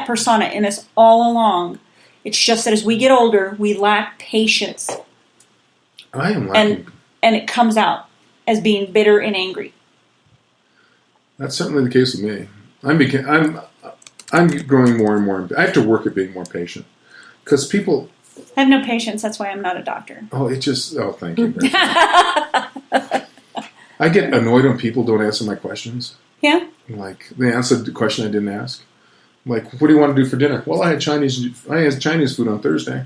S1: persona in us all along. It's just that as we get older, we lack patience.
S3: I am lacking.
S1: And it comes out as being bitter and angry.
S3: That's certainly the case with me. I'm growing more and more. I have to work at being more patient because people.
S1: I have no patience. That's why I'm not a doctor.
S3: Thank you. I get annoyed when people don't answer my questions.
S1: Yeah.
S3: Like they answered the question I didn't ask. Like, what do you want to do for dinner? Well, I had Chinese food on Thursday.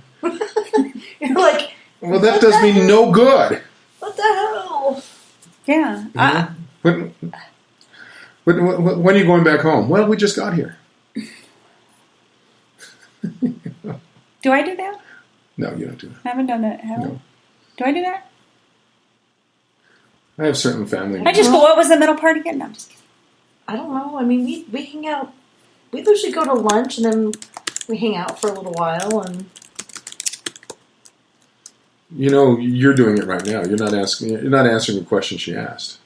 S2: You're like,
S3: well, that does me no good.
S2: What the hell?
S1: Yeah.
S3: When are you going back home? Well, we just got here.
S1: Do I do that?
S3: No, you don't do that.
S1: I haven't done that.
S3: No.
S1: Do I do that?
S3: I have certain family.
S1: I just go, what was the middle part again? No, I'm just kidding.
S2: I don't know. I mean, we hang out. We usually go to lunch and then we hang out for a little while. And
S3: you're doing it right now. You're not answering the question she asked.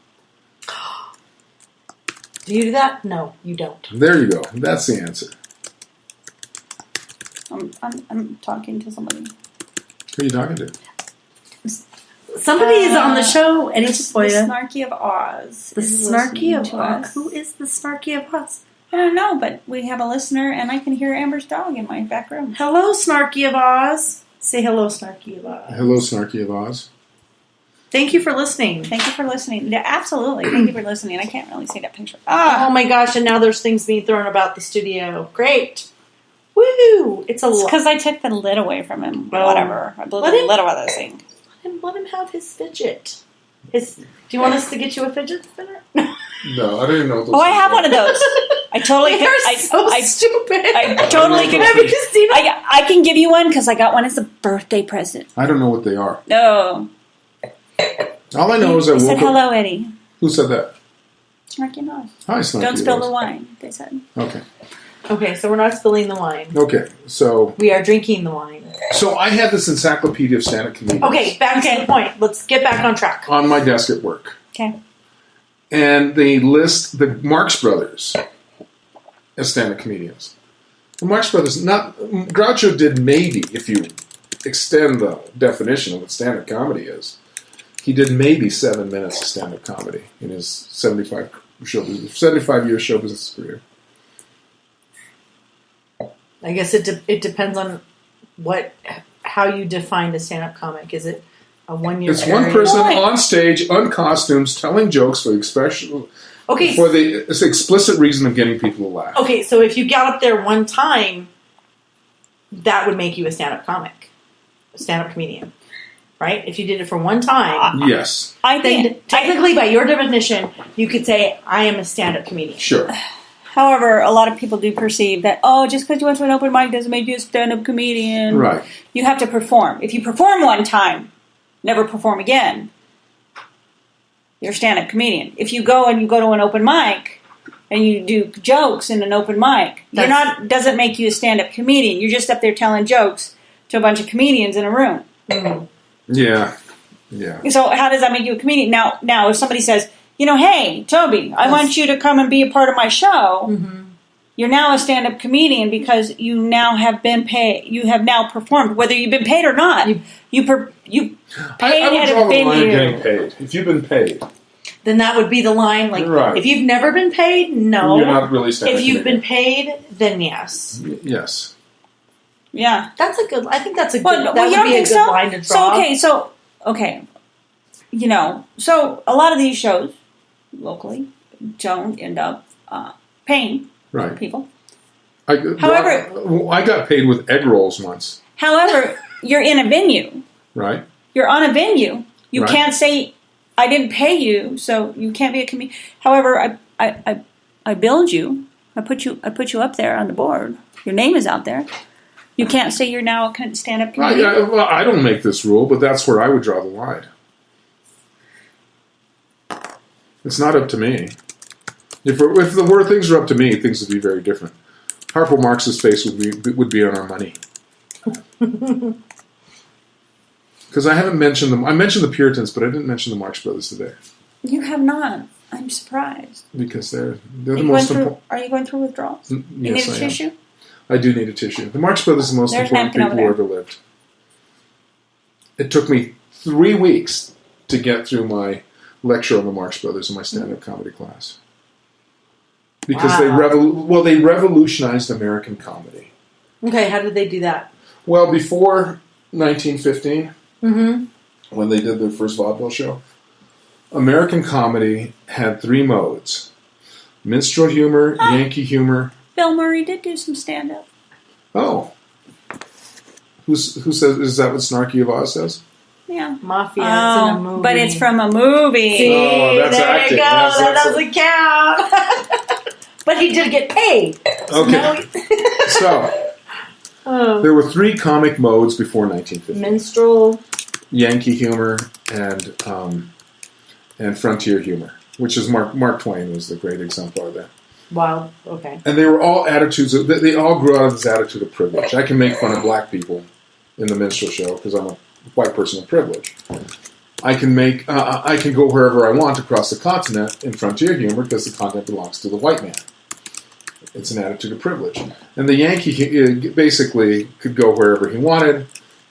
S2: Do you do that? No, you don't.
S3: There you go. That's the answer.
S1: I'm talking to somebody.
S3: Who are you talking to?
S2: Somebody is on the show, and it's
S1: the Snarky of Oz.
S2: The Snarky of Oz. Who is the Snarky of Oz?
S1: I don't know, but we have a listener, and I can hear Amber's dog in my back room.
S2: Hello, Snarky of Oz. Say hello, Snarky Oz.
S3: Hello, Snarky Oz.
S2: Thank you for listening.
S1: Thank you for listening. Yeah, absolutely. Thank you for listening. I can't really see that picture.
S2: Oh my gosh, and now there's things being thrown about the studio. Great. Woo! It's a lot.
S1: because I took the lid away from him.
S2: Oh.
S1: Whatever. I blew the
S2: Let him-
S1: lid out of this thing.
S2: Let him have his fidget. Do you want us to get you a fidget spinner?
S3: No, I don't even know what those
S1: Oh, I
S3: things
S1: have
S3: are.
S1: one of those. I totally
S2: They're
S1: could.
S2: so
S1: I
S2: stupid.
S1: I totally could.
S2: Have you seen it?
S1: I can give you one because I got one as a birthday present.
S3: I don't know what they are.
S1: No.
S3: All I know is I
S1: They said,
S3: woke up.
S1: hello, Eddie.
S3: Who said that?
S1: Snarky Nose.
S3: Hi, Snarky
S1: Don't spill
S3: Oz.
S1: the wine, they said.
S3: Okay.
S2: Okay, so we're not spilling the wine.
S3: Okay. So
S2: We are drinking the wine.
S3: I had this encyclopedia of stand-up comedians
S2: Okay, back to the point. Let's get back on track.
S3: on my desk at work.
S1: Okay.
S3: And they list the Marx Brothers as stand-up comedians. The Marx Brothers, Groucho did maybe, if you extend the definition of what stand-up comedy is, he did maybe 7 minutes of stand-up comedy in his 75-year show business career.
S2: I guess it depends on how you define a stand-up comic. Is it a 1 year?
S3: It's one person on stage, uncostumed, telling jokes for the explicit reason of getting people to laugh.
S2: Okay, so if you got up there one time, that would make you a stand-up comic, a stand-up comedian, right? If you did it for one time,
S3: Yes.
S1: I
S2: then
S1: think,
S2: technically, by your definition, you could say, I am a stand-up comedian.
S3: Sure.
S1: however, a lot of people do perceive that, just because you went to an open mic doesn't make you a stand-up comedian.
S3: Right.
S1: You have to perform. If you perform one time, never perform again, you're a stand-up comedian. If you go to an open mic and you do jokes in an open mic, doesn't make you a stand-up comedian. You're just up there telling jokes to a bunch of comedians in a room.
S2: Mm-hmm.
S3: Yeah. Yeah.
S1: So how does that make you a comedian? Now if somebody says, hey, Toby, I want you to come and be a part of my show, you're now a stand-up comedian because you now have been paid. You have now performed, whether you've been paid or not. You paid
S3: I would
S1: at
S3: draw
S1: a
S3: the line
S1: venue.
S3: getting paid. If you've been paid,
S2: Then that would be the line. Like,
S3: Right.
S2: if you've never been paid, no.
S3: you're not really stand-up
S2: If you've
S3: comedian.
S2: been paid, then yes.
S3: Yes.
S1: Yeah.
S2: That's a good. I think that's a good.
S1: Well,
S2: that
S1: you
S2: would
S1: don't
S2: be a
S1: think
S2: good
S1: so?
S2: line to draw.
S1: So a lot of these shows locally don't end up paying
S3: Right.
S1: people.
S3: However, I got paid with egg rolls once.
S1: However, you're in a venue.
S3: Right.
S1: You're on a venue. You
S3: Right.
S1: can't say, I didn't pay you, so you can't be a comedian. However, I billed you. I put you up there on the board. Your name is out there. You can't say you're now a stand-up comedian.
S3: I don't make this rule, but that's where I would draw the line. It's not up to me. If things are up to me, things would be very different. Harpo Marx's face would be on our money. Because I haven't mentioned them. I mentioned the Puritans, but I didn't mention the Marx Brothers today.
S1: You have not. I'm surprised.
S3: Because they're the most important.
S1: Are you going through withdrawals? You
S3: Yes,
S1: need a
S3: I
S1: tissue?
S3: am. I do need a tissue. The Marx Brothers are the most
S1: There's
S3: important
S1: napkin
S3: people who
S1: over
S3: ever lived. It took me 3 weeks to get through my lecture on the Marx Brothers in my stand-up comedy class. Because they revolutionized American comedy.
S2: Okay, how did they do that?
S3: Well, before 1915, when they did their first vaudeville show, American comedy had 3 modes: minstrel humor, Yankee humor.
S1: Bill Murray did do some stand-up.
S3: Oh, who says? Is that what Snarky of Oz says?
S1: Yeah.
S2: Mafia. It's in a movie.
S1: But it's from a movie.
S2: See,
S3: Oh, that's
S2: there
S3: acting.
S2: you go.
S3: That's
S2: That doesn't count. But he did get paid.
S3: Okay. So there were 3 comic modes before 1950:
S2: minstrel,
S3: Yankee humor, and frontier humor, which is Mark Twain was the great exemplar of that.
S2: wild. Okay.
S3: And they were all attitudes. They all grew out of this attitude of privilege. I can make fun of black people in the minstrel show because I'm a white person of privilege. I can go wherever I want across the continent in frontier humor because the continent belongs to the white man. It's an attitude of privilege. And the Yankee basically could go wherever he wanted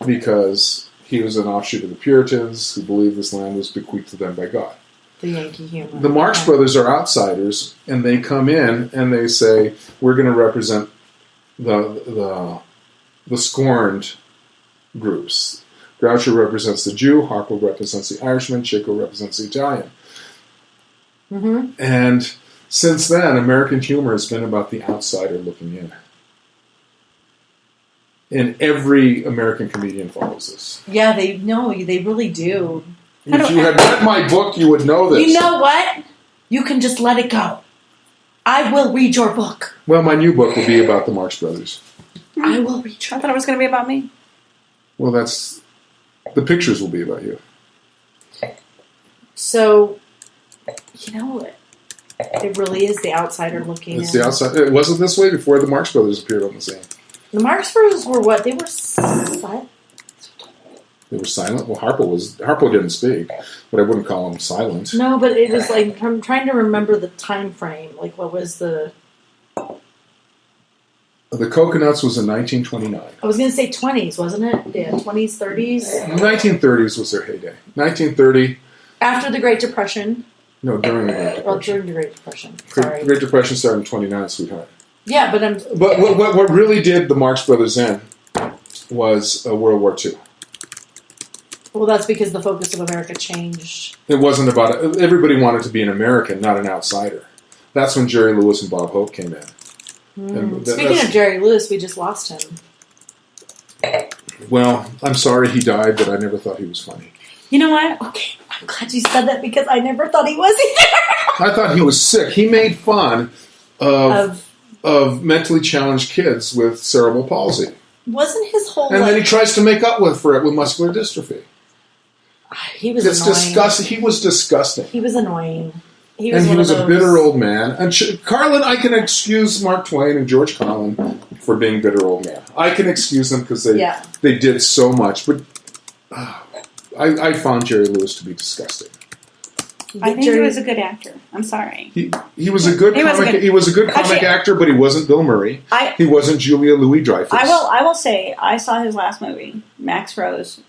S3: because he was an offshoot of the Puritans who believed this land was bequeathed to them by God.
S2: The Yankee humor.
S3: The Marx Brothers are outsiders, and they come in and they say, we're going to represent the scorned groups. Groucho represents the Jew, Harpo represents the Irishman, Chico represents the Italian.
S2: Mm-hmm.
S3: And since then, American humor has been about the outsider looking in. And every American comedian follows this.
S2: Yeah, they really do.
S3: If you had read my book, you would know this.
S2: You know what? You can just let it go. I will read your book.
S3: Well, my new book will be about the Marx Brothers.
S2: I will read your
S1: I thought it was going to be about me.
S3: Well, the pictures will be about you.
S2: So, you know, it really is the outsider looking
S3: It's
S2: in.
S3: the outside. It wasn't this way before the Marx Brothers appeared on the scene.
S2: The Marx Brothers were what? They were silent.
S3: They were silent. Well, Harpo didn't speak, but I wouldn't call him silent.
S2: No, but it was like, I'm trying to remember the time frame. Like, what was the...
S3: The Coconuts was in 1929.
S2: I was going to say 20s, wasn't it? Yeah, 20s, 30s.
S3: 1930s was their heyday. 1930.
S2: After the Great Depression.
S3: No, during the Great Depression.
S2: Well, during the Great Depression. Sorry.
S3: Great Depression started in 29, sweetheart.
S2: Yeah, but
S3: But what really did the Marx Brothers in was World War II.
S2: Well, that's because the focus of America changed.
S3: It wasn't about it. Everybody wanted to be an American, not an outsider. That's when Jerry Lewis and Bob Hope came in.
S2: Speaking of Jerry Lewis, we just lost him.
S3: Well, I'm sorry he died, but I never thought he was funny.
S1: You know what?
S2: Okay, I'm glad you said that because I never thought he was either.
S3: I thought he was sick. He made fun of mentally challenged kids with cerebral palsy.
S2: Wasn't his whole
S3: And then he tries to make up for it with muscular dystrophy.
S2: He was
S3: It's
S2: annoying.
S3: disgusting. He was disgusting.
S2: He was annoying. He
S3: And he was
S2: one
S3: a
S2: of those...
S3: bitter old man. And Carlin, I can excuse Mark Twain and George Carlin for being bitter old men. I can excuse them because they did so much. But I found Jerry Lewis to be disgusting.
S1: I think he was a good actor. I'm sorry.
S3: He was a good comic actor, but he wasn't Bill Murray. He wasn't Julia Louis-Dreyfus.
S1: I will say I saw his last movie, Max Rose.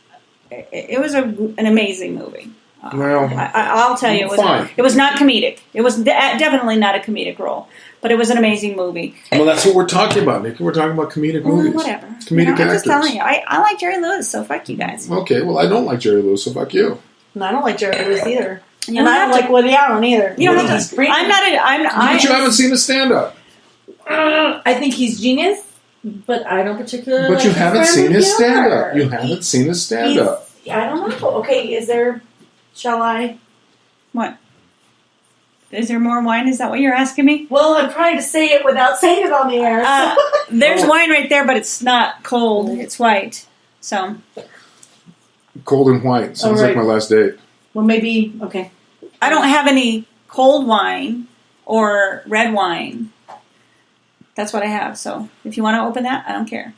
S1: It was an amazing movie.
S3: Well,
S1: I'll tell you, it was not comedic. It was definitely not a comedic role, but it was an amazing movie.
S3: Well, that's what we're talking about, Nikki. We're talking about comedic movies.
S1: Whatever.
S3: Comedic actors.
S1: I'm just telling you. I like Jerry Lewis, so fuck you guys.
S3: Okay, well, I don't like Jerry Lewis, so fuck you.
S2: And I don't like Jerry Lewis either.
S1: And
S2: I don't like Woody Allen either.
S1: You don't have to.
S3: But you haven't seen his stand-up.
S2: I think he's genius, but I don't particularly.
S3: But you haven't seen his stand-up. You haven't seen his stand-up.
S2: I don't know. Okay, is there? Shall I?
S1: What? Is there more wine? Is that what you're asking me?
S2: Well, I'm trying to say it without saying it on the air.
S1: There's wine right there, but it's not cold. It's white. So.
S3: Cold and white. Sounds like my last date.
S2: Well, maybe. Okay.
S1: I don't have any cold wine or red wine. That's what I have. So if you want to open that, I don't care.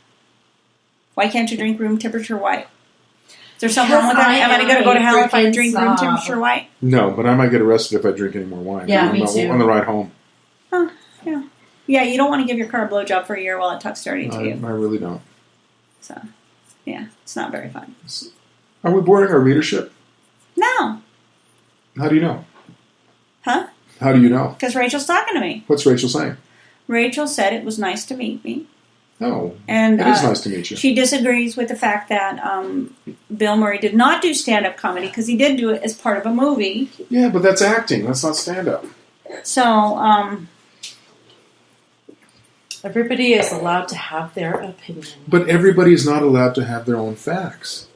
S1: Why can't you drink room temperature white? Is there something wrong with that? Am I going to go to hell if I drink room temperature white?
S3: No, but I might get arrested if I drink any more wine.
S2: Yeah, me too.
S3: On the ride home.
S1: Huh, yeah. Yeah, you don't want to give your car a blowjob for a year while it tucks dirty to you.
S3: I really don't.
S1: So, yeah, it's not very fun.
S3: Are we boring our readership?
S1: No.
S3: How do you know?
S1: Huh?
S3: How do you know?
S1: Because Rachel's talking to me.
S3: What's Rachel saying?
S1: Rachel said it was nice to meet me.
S3: Oh,
S1: and
S3: it is nice to meet you.
S1: She disagrees with the fact that Bill Murray did not do stand-up comedy because he did do it as part of a movie.
S3: Yeah, but that's acting. That's not stand-up.
S1: So,
S2: everybody is allowed to have their opinion.
S3: But everybody is not allowed to have their own facts.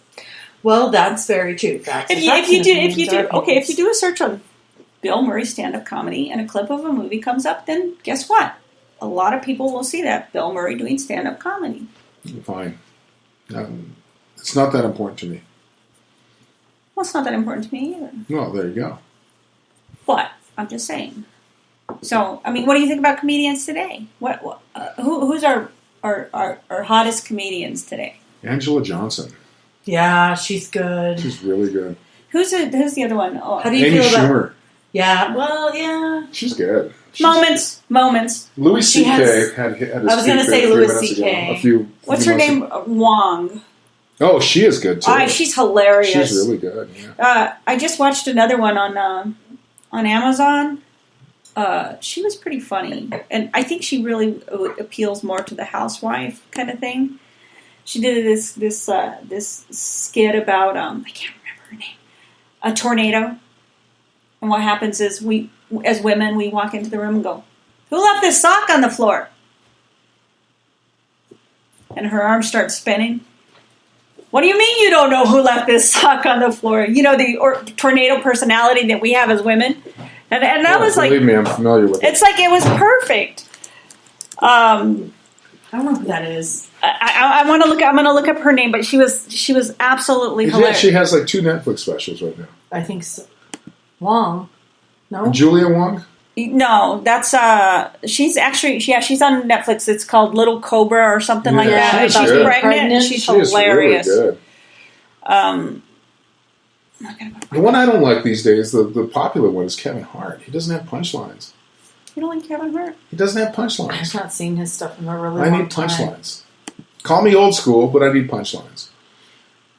S2: Well, that's very true.
S1: If you do a search on Bill Murray stand-up comedy and a clip of a movie comes up, then guess what? A lot of people will see that Bill Murray doing stand-up comedy.
S3: Fine. It's not that important to me.
S1: Well, it's not that important to me either.
S3: Well, there you go.
S1: But I'm just saying. So, I mean, what do you think about comedians today? Who's our hottest comedians today?
S3: Angela Johnson.
S2: Yeah, she's good.
S3: She's really good.
S1: Who's the other one? Oh,
S2: how do you
S3: Amy
S2: feel about?
S3: Schumer.
S2: Yeah, well, yeah.
S3: She's good.
S1: Moments.
S3: Louis C.K. had his
S2: I was going to say Louis C.K.
S1: What's her name? Wong.
S3: Oh, she is good too.
S1: She's hilarious.
S3: She's really good. Yeah.
S1: I just watched another one on Amazon. She was pretty funny, and I think she really appeals more to the housewife kind of thing. She did this skit about I can't remember her name, a tornado, and what happens is we, as women, we walk into the room and go, "Who left this sock on the floor?" And her arms start spinning. What do you mean you don't know who left this sock on the floor? You know, the tornado personality that we have as women. And that was like...
S3: Believe me, I'm familiar with it.
S1: It's like it was perfect.
S2: I don't know who that is.
S1: I want to look. I'm going to look up her name, but she was absolutely hilarious.
S3: She has like 2 Netflix specials right now.
S2: I think so. Wong. No?
S3: Julia Wong?
S1: No, that's she's actually she's on Netflix. It's called Little Cobra or something like that.
S3: She's
S1: She's
S3: good.
S1: pregnant. She's hilarious.
S3: Really good. The one I don't like these days, the popular one, is Kevin Hart. He doesn't have punchlines.
S1: You don't like Kevin Hart?
S3: He doesn't have punchlines.
S2: I've not seen his stuff in a really
S3: I
S2: long
S3: need
S2: time.
S3: punchlines. Call me old school, but I need punchlines.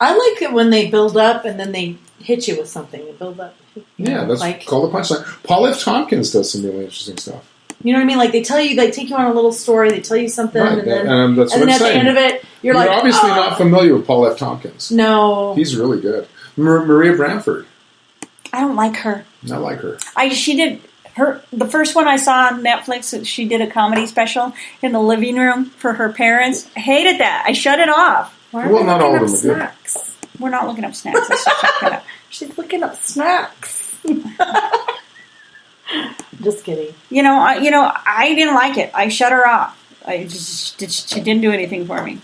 S2: I like it when they build up and then they hit you with something. They build up.
S3: Yeah, that's called a punchline. Paul F. Tompkins does some really interesting stuff.
S2: You know what I mean? Like they tell you, they take you on a little story. They tell you something,
S3: Right,
S2: and then,
S3: that's
S2: and
S3: what
S2: then
S3: I'm
S2: at the
S3: saying.
S2: end of it, you're like,
S3: obviously
S2: "Oh."
S3: not familiar with Paul F. Tompkins.
S2: No,
S3: He's really good. Maria Bamford.
S1: I don't like her.
S3: I like her.
S1: She did the first one I saw on Netflix. She did a comedy special in the living room for her parents. I hated that. I shut it off.
S2: Why
S3: Well,
S2: are
S3: not
S2: they
S3: all of
S2: looking
S3: them
S2: up
S3: are good.
S2: snacks?
S1: We're not looking up snacks. Let's just check that out.
S2: She's looking up snacks. Just kidding.
S1: You know, I didn't like it. I shut her off. She didn't do anything for me.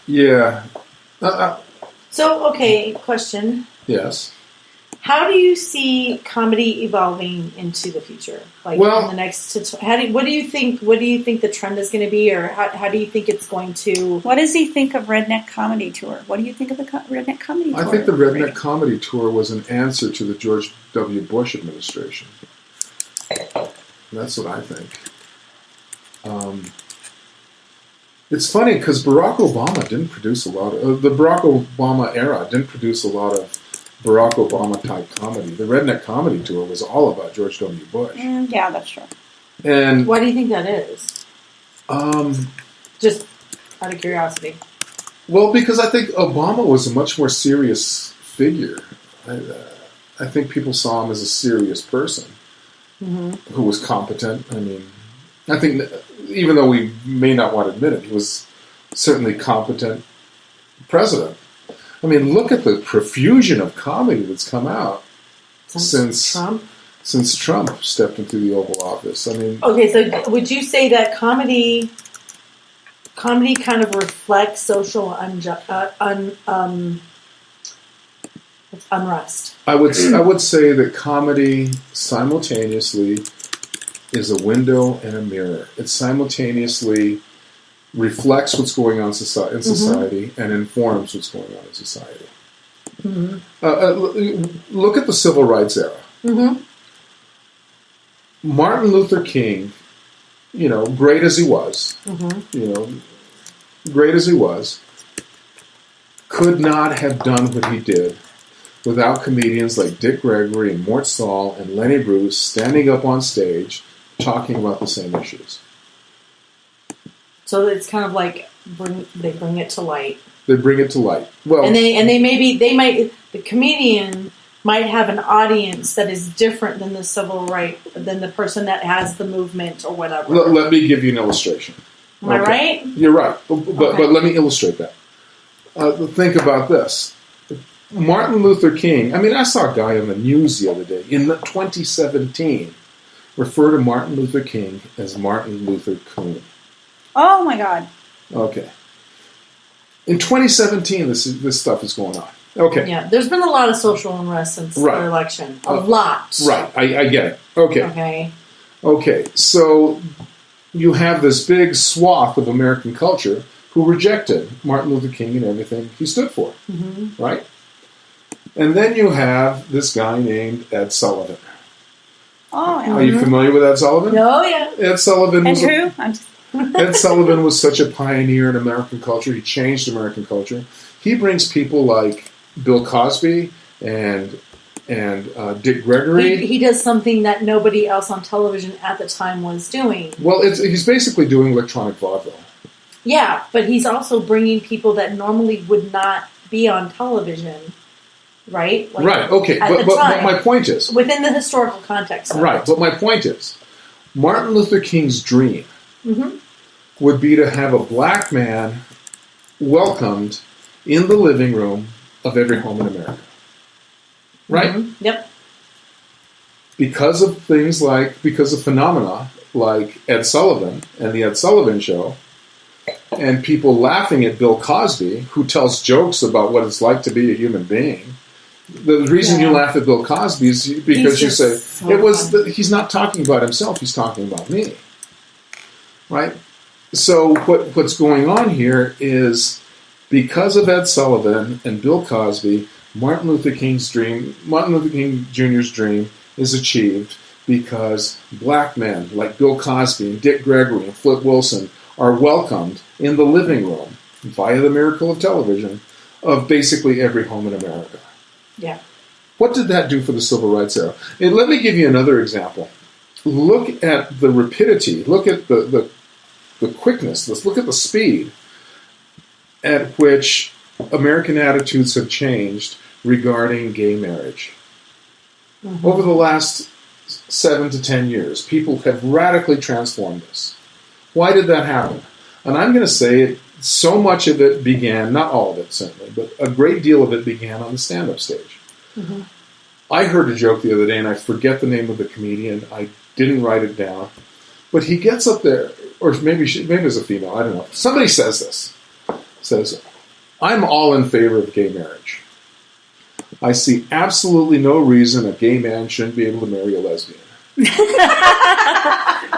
S3: Yeah.
S2: So, okay, question.
S3: Yes.
S2: How do you see comedy evolving into the future? Like
S3: Well-
S2: in the next, what do you think? What do you think the trend is going to be, or how do you think it's going to?
S1: What does he think of Redneck Comedy Tour? What do you think of the Redneck Comedy Tour?
S3: I think the Redneck Comedy Tour was an answer to the George W. Bush administration. That's what I think. It's funny because Barack Obama didn't produce a lot of... the Barack Obama era didn't produce a lot of Barack Obama-type comedy. The Redneck Comedy Tour was all about George W. Bush.
S1: Yeah, that's true.
S3: And
S2: Why do you think that is? Just out of curiosity.
S3: well, because I think Obama was a much more serious figure. I think people saw him as a serious person who was competent. I mean, I think that even though we may not want to admit it, he was certainly competent president. I mean, look at the profusion of comedy that's come out since Trump stepped into the Oval Office. I mean,
S2: Okay, so would you say that comedy kind of reflects social unrest?
S3: I would say that comedy simultaneously is a window and a mirror. It simultaneously reflects what's going on in society and informs what's going on in society. Look at the Civil Rights era. Martin Luther King, great as he was, could not have done what he did without comedians like Dick Gregory and Mort Saul and Lenny Bruce standing up on stage talking about the same issues.
S2: So it's kind of like they bring it to light.
S3: They bring it to light. Well,
S2: and the comedian might have an audience that is different than than the person that has the movement or whatever.
S3: let me give you an illustration.
S2: Am I right?
S3: You're right, but let me illustrate that. Think about this. Martin Luther King, I saw a guy on the news the other day, in 2017, refer to Martin Luther King as Martin Luther Coon.
S1: Oh my God.
S3: Okay. In 2017, this stuff is going on. Okay.
S2: Yeah, there's been a lot of social unrest since the election. A lot.
S3: Right, I get it. Okay. Okay, so you have this big swath of American culture who rejected Martin Luther King and everything he stood for. Right? And then you have this guy named Ed Sullivan.
S1: Oh, yeah.
S3: Are you familiar with Ed Sullivan?
S2: Oh, yeah.
S3: Ed Sullivan
S1: And who?
S3: Ed Sullivan was such a pioneer in American culture. He changed American culture. He brings people like Bill Cosby and Dick Gregory.
S2: He does something that nobody else on television at the time was doing.
S3: Well, he's basically doing electronic vaudeville.
S2: Yeah, but he's also bringing people that normally would not be on television, right? Like,
S3: right, okay.
S2: at
S3: But,
S2: the
S3: but
S2: time,
S3: my point is...
S2: within the historical context of
S3: Right,
S2: it.
S3: but my point is, Martin Luther King's dream
S2: Mm-hmm.
S3: would be to have a black man welcomed in the living room of every home in America. Right?
S2: Mm-hmm. Yep.
S3: Because of phenomena like Ed Sullivan and the Ed Sullivan Show, and people laughing at Bill Cosby, who tells jokes about what it's like to be a human being. The reason you laugh at Bill Cosby is because you say, he's not talking about himself, he's talking about me. Right? So what's going on here is, because of Ed Sullivan and Bill Cosby, Martin Luther King Jr.'s dream is achieved because black men like Bill Cosby and Dick Gregory and Flip Wilson are welcomed in the living room via the miracle of television of basically every home in America.
S2: Yeah.
S3: What did that do for the civil rights era? And let me give you another example. Look at the rapidity. Look at the quickness. Let's look at the speed at which American attitudes have changed regarding gay marriage. Mm-hmm. Over the last 7 to 10 years, people have radically transformed this. Why did that happen? And I'm going to say so much of it began, not all of it certainly, but a great deal of it began on the stand-up stage. Mm-hmm. I heard a joke the other day, and I forget the name of the comedian. I didn't write it down. But he gets up there, or maybe it's a female, I don't know. Somebody says this. Says, I'm all in favor of gay marriage. I see absolutely no reason a gay man shouldn't be able to marry a lesbian.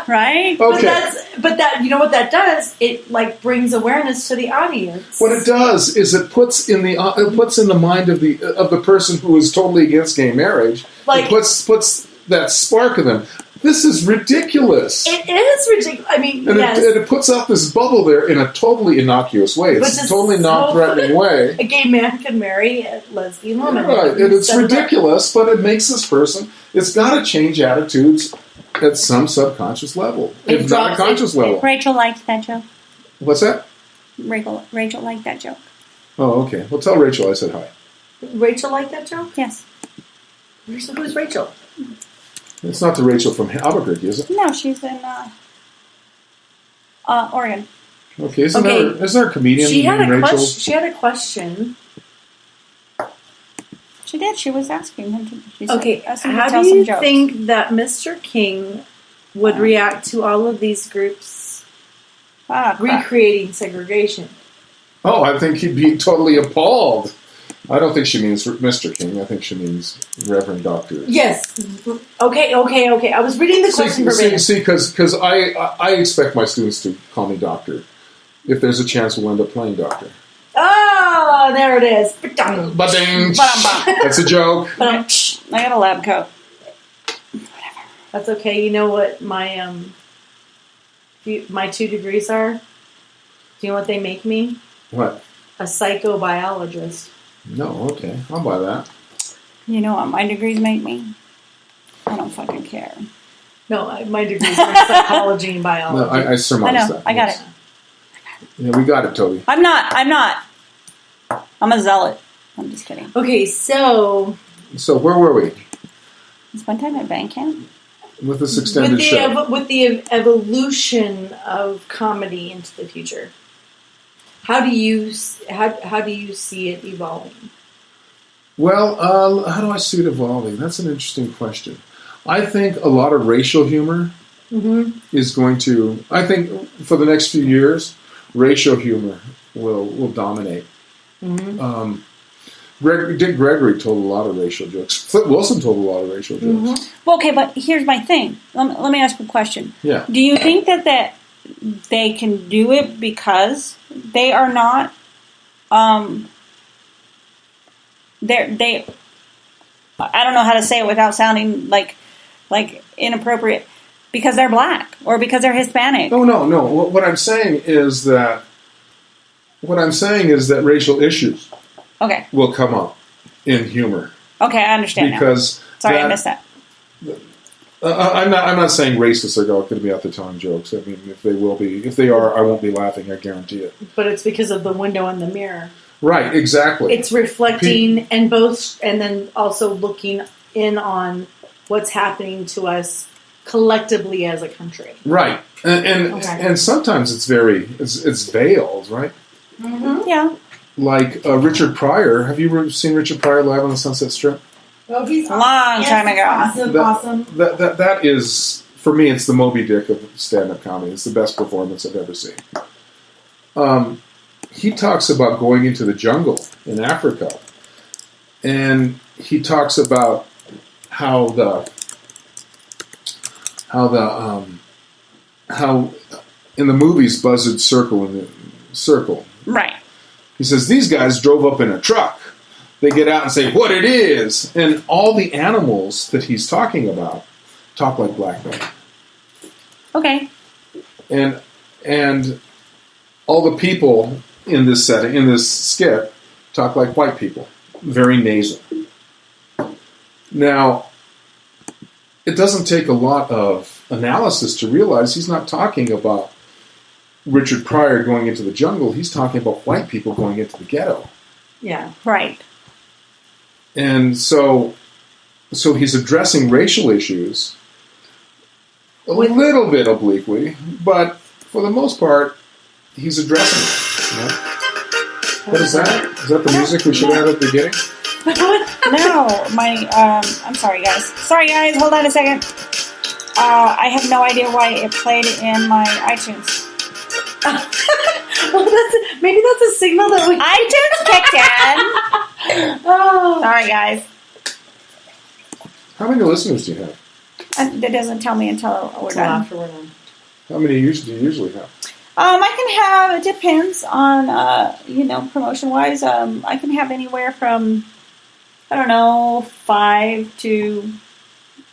S1: Right?
S3: Okay.
S2: But that you know what that does? It like brings awareness to the audience.
S3: What it does is it puts in the mind of the person who is totally against gay marriage. Like, it puts that spark in them. This is ridiculous.
S2: It is ridiculous. I mean,
S3: and
S2: yes.
S3: it puts out this bubble there in a totally innocuous way. It's a totally non-threatening way.
S2: A gay man can marry a lesbian woman.
S3: Right, and it's ridiculous, but it makes this person, it's got to change attitudes at some subconscious level, if not a conscious level.
S1: Rachel liked that joke.
S3: What's that?
S1: Rachel liked that joke.
S3: Oh, okay. Well, tell Rachel I said hi.
S2: Rachel liked that joke?
S1: Yes.
S2: Who's Rachel?
S3: It's not the Rachel from Albuquerque, is it?
S1: No, she's in Oregon.
S3: Okay, isn't there a comedian named Rachel?
S2: She had a question.
S1: She did. She was asking him to.
S2: Okay, how do you think that Mr. King would react to all of these groups recreating segregation?
S3: Oh, I think he'd be totally appalled. I don't think she means Mr. King. I think she means Reverend Doctor.
S2: Yes. Okay. I was reading the question verbatim.
S3: See, because I expect my students to call me Doctor. If there's a chance, we'll end up playing Doctor.
S2: Oh, there it is.
S3: Ba-ding. That's a joke.
S1: I got a lab coat.
S2: Whatever. That's okay. You know what my 2 degrees are? Do you know what they make me?
S3: What?
S2: A psychobiologist.
S3: No, okay. I'll buy that.
S1: You know what my degrees make me? I don't fucking care.
S2: No, my degrees are in psychology and biology.
S3: No, I surmised that.
S1: I got it.
S3: Yeah, we got it, Toby.
S1: I'm not. I'm a zealot. I'm just kidding.
S2: Okay, so
S3: where were we?
S1: Spend time at band camp?
S3: With this extended show.
S2: With the evolution of comedy into the future. How do you see it evolving?
S3: Well, how do I see it evolving? That's an interesting question. I think a lot of racial humor is going to. I think for the next few years, racial humor will dominate. Mm-hmm. Dick Gregory told a lot of racial jokes. Flip Wilson told a lot of racial jokes.
S1: Mm-hmm. Well, okay, but here's my thing. Let me ask you a question.
S3: Yeah.
S1: Do you think that they can do it because they are not they I don't know how to say it without sounding like inappropriate, because they're black or because they're Hispanic?
S3: No. What I'm saying is that racial issues will come up in humor.
S1: Okay, I understand
S3: because
S1: now. Sorry, I missed that.
S3: I'm not saying racists are going to be out there telling jokes. I mean, if they are, I won't be laughing. I guarantee it.
S2: But it's because of the window in the mirror.
S3: Right, exactly.
S2: It's reflecting and then also looking in on what's happening to us collectively as a country.
S3: Right, and sometimes it's veiled, right?
S2: Mm-hmm.
S1: Yeah.
S3: Like Richard Pryor. Have you ever seen Richard Pryor live on the Sunset Strip?
S2: Oh, he's
S1: a long time ago.
S2: Awesome.
S3: That is, for me, it's the Moby Dick of stand-up comedy. It's the best performance I've ever seen. He talks about going into the jungle in Africa, and he talks about how in the movies Buzzard Circle.
S1: Right.
S3: He says these guys drove up in a truck. They get out and say what it is, and all the animals that he's talking about talk like black men.
S1: Okay.
S3: And all the people in this setting, in this skit, talk like white people. Very nasal. Now, it doesn't take a lot of analysis to realize he's not talking about Richard Pryor going into the jungle. He's talking about white people going into the ghetto.
S2: Yeah.
S1: Right.
S3: And so he's addressing racial issues a little bit obliquely, but for the most part, he's addressing it. You know? What is that? Is that the music we should have at the beginning?
S1: No, I'm sorry, guys. Sorry, guys. Hold on a second. I have no idea why it played in my iTunes.
S2: Well, maybe that's a signal that
S1: iTunes kicked in.
S2: Oh,
S1: Sorry, guys.
S3: How many listeners do you have?
S1: That doesn't tell me until we're done.
S2: after we're done.
S3: How many do you usually have?
S1: I can have, it depends on, promotion-wise. I can have anywhere from, 5 to,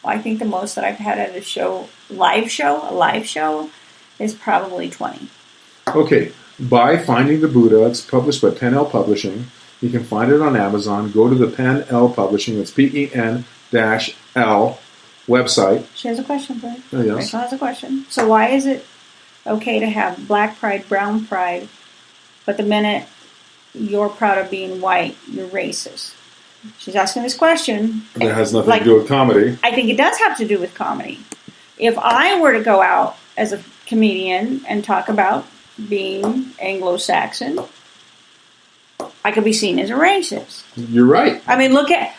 S1: I think the most that I've had at a live show, is probably 20.
S3: Okay, by Finding the Buddha, it's published by Pen L Publishing. You can find it on Amazon. Go to the Pen L Publishing, that's PEN-L website.
S1: She has a question for you.
S3: Oh, yes.
S1: Rachel has a question. So why is it okay to have black pride, brown pride, but the minute you're proud of being white, you're racist? She's asking this question.
S3: That has nothing to do with comedy.
S1: I think it does have to do with comedy. If I were to go out as a comedian and talk about being Anglo-Saxon, I could be seen as a racist.
S3: You're right.
S1: I mean, look at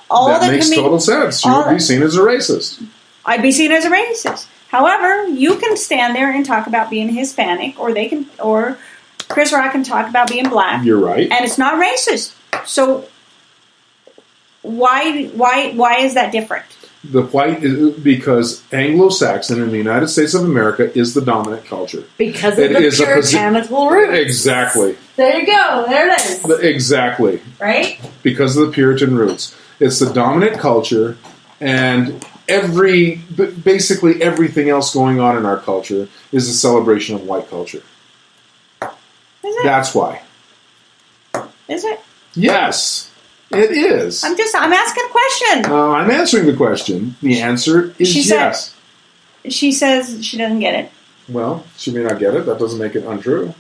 S1: all
S3: that
S1: the
S3: makes total sense. You would be seen as a racist.
S1: I'd be seen as a racist. However, you can stand there and talk about being Hispanic, or Chris Rock can talk about being black.
S3: You're right,
S1: and it's not racist. So why is that different?
S3: The white is because Anglo-Saxon in the United States of America is the dominant culture.
S2: Because of the puritanical roots.
S3: Exactly.
S2: There you go. There it is.
S3: Exactly.
S2: Right?
S3: Because of the Puritan roots. It's the dominant culture, and basically everything else going on in our culture is a celebration of white culture.
S1: Is it?
S3: That's why.
S1: Is it?
S3: Yes. It is.
S1: I'm asking a question.
S3: I'm answering the question. The answer is yes.
S1: She says she doesn't get it.
S3: Well, she may not get it. That doesn't make it untrue.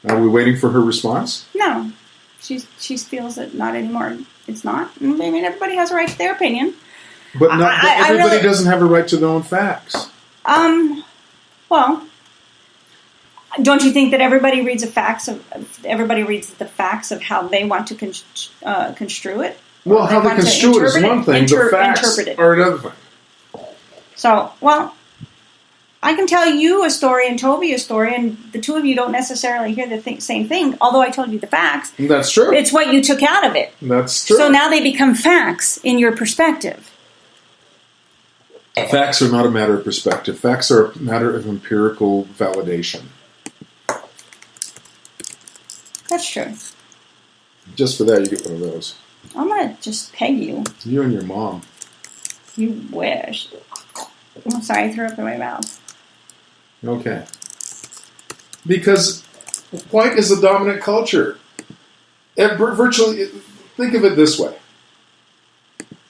S3: Are we waiting for her response?
S1: No. She feels that not anymore. It's not. I mean, everybody has a right to their opinion.
S3: But everybody doesn't have a right to their own facts.
S1: Well, don't you think that everybody reads the facts of how they want to construe it?
S3: Well, how they construe it is one thing. The facts are another thing.
S1: So, well, I can tell you a story and Toby a story, and the two of you don't necessarily hear the same thing, although I told you the facts.
S3: That's true.
S1: It's what you took out of it.
S3: That's true.
S1: So now they become facts in your perspective.
S3: Facts are not a matter of perspective. Facts are a matter of empirical validation.
S1: That's true.
S3: Just for that, you get one of those.
S1: I'm going to just peg you.
S3: You and your mom.
S1: You wish. I'm sorry, I threw up in my mouth.
S3: Okay. Because white is the dominant culture. virtually, think of it this way.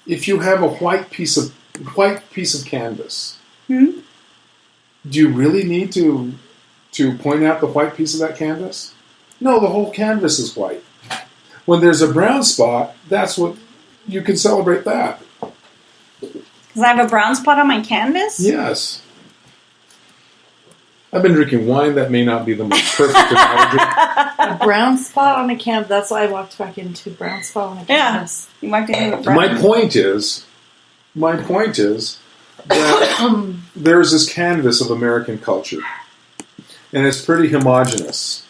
S3: If you have a white piece of canvas,
S1: Hmm?
S3: do you really need to point out the white piece of that canvas? No, the whole canvas is white. When there's a brown spot, that's what you can celebrate that.
S1: Because I have a brown spot on my canvas?
S3: Yes. I've been drinking wine. That may not be the most perfect analogy.
S2: A brown spot on a canvas. That's why I walked back into brown spot on a canvas.
S1: You walked into a brown.
S3: My point is that there's this canvas of American culture, and it's pretty homogenous.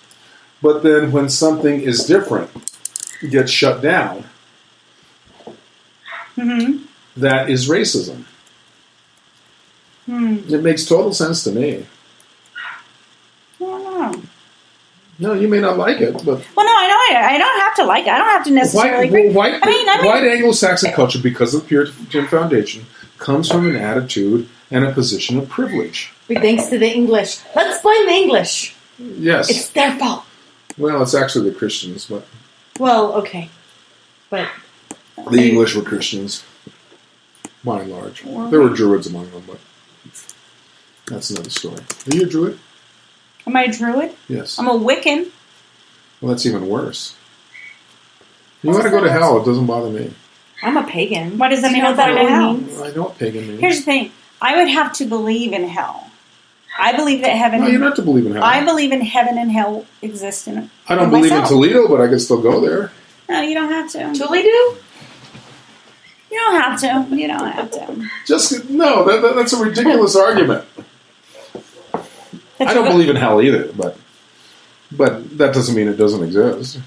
S3: But then when something is different, gets shut down,
S1: Mm-hmm.
S3: that is racism. It makes total sense to me.
S1: I don't know.
S3: No, you may not like it, but
S1: Well, no, I know. I don't have to like it. I don't have to necessarily agree.
S3: white
S1: I mean-
S3: white Anglo-Saxon culture, because of the Puritan foundation, comes from an attitude and a position of privilege.
S2: Big thanks to the English. Let's blame the English.
S3: Yes.
S2: It's their fault.
S3: Well, it's actually the Christians, but
S2: Well, okay. But
S3: the English were Christians, by and large. There were Druids among them, but that's another story. Are you a Druid?
S1: Am I a druid?
S3: Yes.
S1: I'm a Wiccan.
S3: Well, that's even worse. You want to go to hell, it doesn't bother me.
S2: I'm a pagan.
S1: What does that
S2: Do you
S1: mean?
S2: know what that
S1: I'm going to hell?
S2: means?
S3: I know what pagan means.
S1: Here's the thing. I would have to believe in hell. I believe that heaven.
S3: No, you don't have to believe in hell.
S1: I believe in heaven and hell exist in it.
S3: I don't believe
S1: myself.
S3: in Toledo, but I can still go there.
S1: No, you don't have to.
S2: Toledo?
S1: You don't have to. You don't have to.
S3: No, that's a ridiculous argument. I don't believe in hell either, but that doesn't mean it doesn't exist.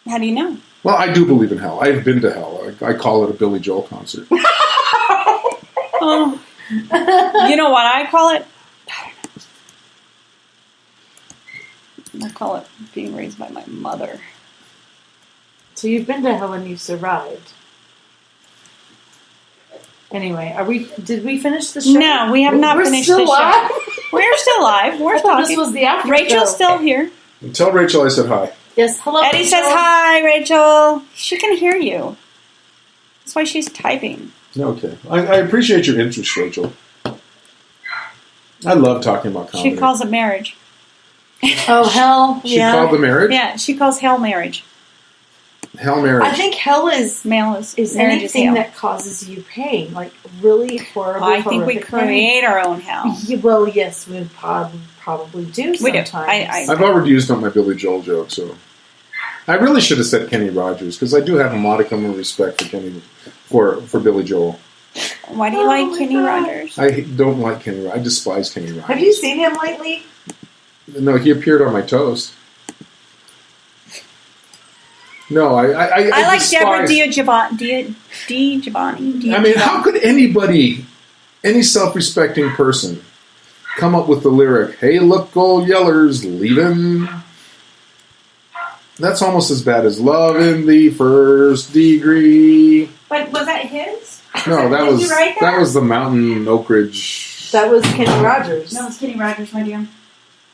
S1: How do you know?
S3: Well, I do believe in hell. I've been to hell. I call it a Billy Joel concert.
S1: Oh, you know what I call it? I call it being raised by my mother.
S2: So you've been to hell and you've survived. Anyway, did we finish the show?
S1: No, we have not finished
S2: still
S1: the
S2: live?
S1: show. We're still live. We're
S2: I thought
S1: talking.
S2: this was the after
S1: Rachel's
S2: show.
S1: still here.
S3: Tell Rachel I said hi.
S2: Yes, hello.
S1: Eddie
S2: Rachel.
S1: says hi, Rachel. She can hear you. That's why she's typing.
S3: Okay. I appreciate your interest, Rachel. I love talking about comedy.
S1: She calls it marriage.
S2: Oh, hell.
S3: She
S2: Yeah.
S3: called the marriage?
S1: Yeah, she calls hell marriage.
S3: Hell marriage.
S2: I think hell is
S1: Male is marriage is
S2: anything
S1: hell.
S2: that causes you pain. Like, really horrible,
S1: I think we
S2: horrific
S1: create our own hell.
S2: pain. Yeah, well, yes, we probably do
S1: We do.
S2: sometimes.
S3: I've already used up my Billy Joel joke, so I really should have said Kenny Rogers, because I do have a modicum of respect for Billy Joel.
S1: Why do you
S2: Oh
S1: like
S2: my
S1: Kenny
S2: God.
S1: Rogers?
S3: I don't like Kenny Rogers. I despise Kenny Rogers.
S2: Have you seen him lately?
S3: No, he appeared on my toast. No, I
S1: like
S3: despise-
S1: Deborah Giovanni.
S3: I mean, how could anybody, any self-respecting person, come up with the lyric, "Hey, look, old yellers, leaving"? That's almost as bad as "Love in the First Degree."
S1: But was that his?
S3: No, that
S1: Did
S3: was
S1: you write that?
S3: was the Mountain Oak Ridge.
S2: That was Kenny Rogers.
S1: No, it's Kenny Rogers, my dear.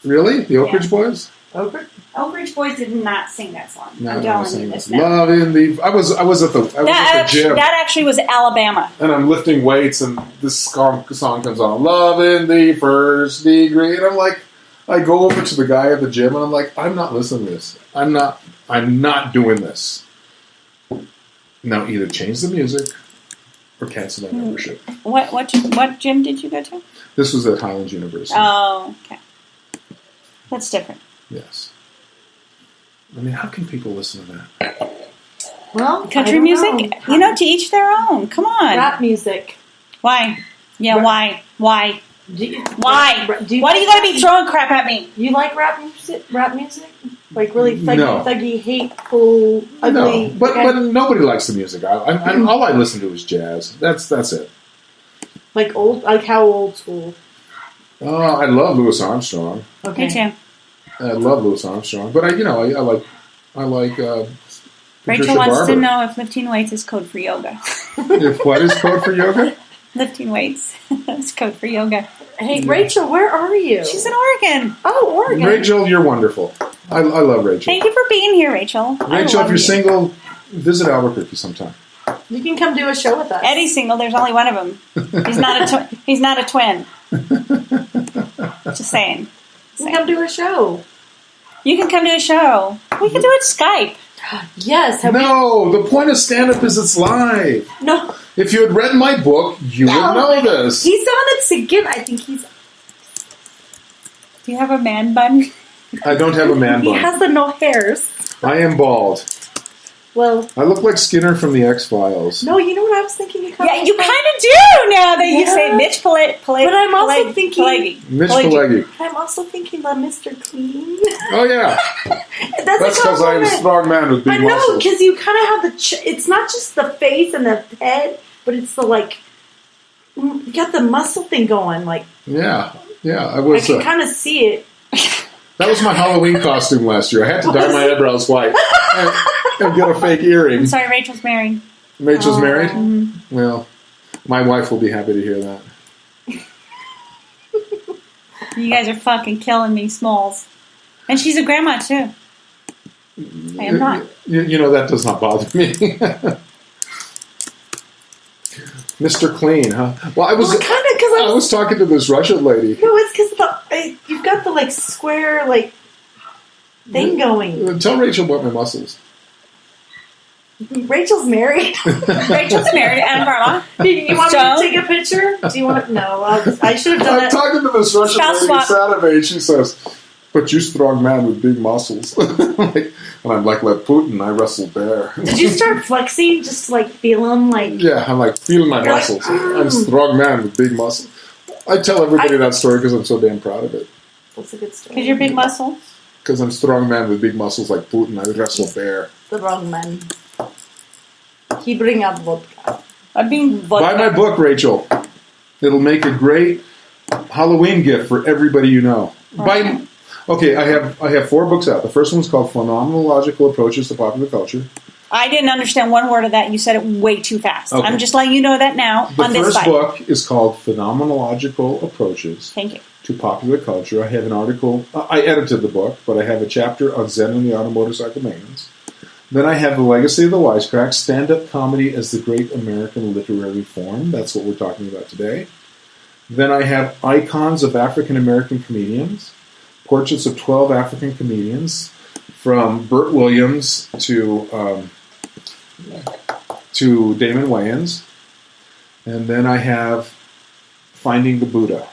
S3: Really, the Oak Ridge Boys?
S2: Over?
S1: Oak Ridge Boys did not sing that song.
S3: No,
S1: I'm
S3: I'm
S1: telling
S3: saying
S1: you
S3: this.
S1: this now.
S3: Love in the. I was at the gym.
S1: That actually was Alabama.
S3: And I'm lifting weights, and this song comes on. Love in the First Degree, and I'm like, I go over to the guy at the gym, and I'm like, I'm not listening to this. I'm not doing this. Now, either change the music or cancel my membership.
S1: What gym did you go to?
S3: This was at Highlands University.
S1: Oh, okay. That's different.
S3: Yes. I mean, how can people listen to that?
S2: Well,
S1: Country music? You know, to each their own. Come on.
S2: Rap music.
S1: Why? Yeah,
S2: Rap-
S1: why?
S2: Do you,
S1: Why?
S2: Why do you
S1: Why do you
S2: like
S1: gotta be throwing crap at me?
S2: You like rap music? Rap music? Like really thuggy,
S3: No.
S2: thuggy, hateful, ugly.
S3: No, but nobody likes the music. All I listen to is jazz. That's it.
S2: like how old school?
S3: Oh, I love Louis Armstrong.
S2: Okay.
S1: Me too.
S3: I love Louis Armstrong, but I like
S1: Rachel
S3: Patricia
S1: wants
S3: Barber.
S1: to know if lifting weights is code for yoga.
S3: If what is code for yoga?
S1: Lifting weights is code for yoga.
S2: Hey, Rachel, where are you?
S1: She's in Oregon.
S2: Oh, Oregon.
S3: Rachel, you're wonderful. I love Rachel.
S1: Thank you for being here, Rachel.
S3: Rachel, if you're single, visit Albuquerque sometime.
S2: You can come do a show with us.
S1: Eddie's single. There's only one of them. He's not a twin. Just saying.
S2: You can come do a show.
S1: You can come to a show. We can do it Skype.
S2: Yes.
S3: The point of stand-up is it's live.
S2: No.
S3: If you had read my book, you would know this.
S2: He's on it again. I think he's...
S1: Do you have a man bun?
S3: I don't have a man bun.
S2: He has the no hairs.
S3: I am bald.
S2: Well...
S3: I look like Skinner from the X-Files.
S2: No, you know what I was thinking?
S1: Yeah, you kind of do now that you say Mitch Pileggi.
S2: But I'm also thinking...
S3: Mitch Pileggi.
S2: I'm also thinking about Mr. Clean.
S3: Oh, yeah. That's because I'm a strong man with big muscles.
S2: I know, because you kind of have the... it's not just the face and the head, but it's the, like... You got the muscle thing going, like...
S3: Yeah, I
S2: can kind of see it.
S3: That was my Halloween costume last year. I had to dye my eyebrows white and get a fake earring.
S1: I'm sorry, Rachel's married.
S3: Rachel's married?
S1: Mm-hmm.
S3: Well, my wife will be happy to hear that.
S1: You guys are fucking killing me, Smalls. And she's a grandma, too. I am not.
S3: You know, that does not bother me. Mr. Clean, huh? Well, I was talking to this Russian lady.
S2: No, it's because you've got the, like, square, like, thing going.
S3: Tell Rachel about my muscles.
S2: Rachel's married.
S1: Rachel's married and grandma.
S2: You want me to take a picture? Do you want to? No, I should have done that.
S3: I'm talking to this Russian lady Saturday, and she says, "But you strong man with big muscles." And I'm like Putin, I wrestle bear.
S2: Did you start flexing just to, like, feel them? Like,
S3: yeah, I'm like feeling my muscles. I'm a strong man with big muscles. I tell everybody that story because I'm so damn proud of it.
S2: That's a good story.
S1: Because you're big muscles?
S3: Because I'm a strong man with big muscles like Putin. I wrestle bear.
S2: The wrong man. He bring out vodka.
S3: Buy my book, Rachel. It'll make a great Halloween gift for everybody you know. Okay, I have 4 books out. The first one's called Phenomenological Approaches to Popular Culture.
S1: I didn't understand one word of that. You said it way too fast.
S3: Okay.
S1: I'm just letting you know that now on this side.
S3: The first book is called Phenomenological Approaches
S1: Thank you.
S3: to Popular Culture. I have an article. I edited the book, but I have a chapter on Zen and the Art of Motorcycle Maintenance. Then I have The Legacy of the Wisecrack, Stand-Up Comedy as the Great American Literary Form. That's what we're talking about today. Then I have Icons of African American Comedians, portraits of 12 African comedians, from Burt Williams to Damon Wayans. And then I have Finding the Buddha,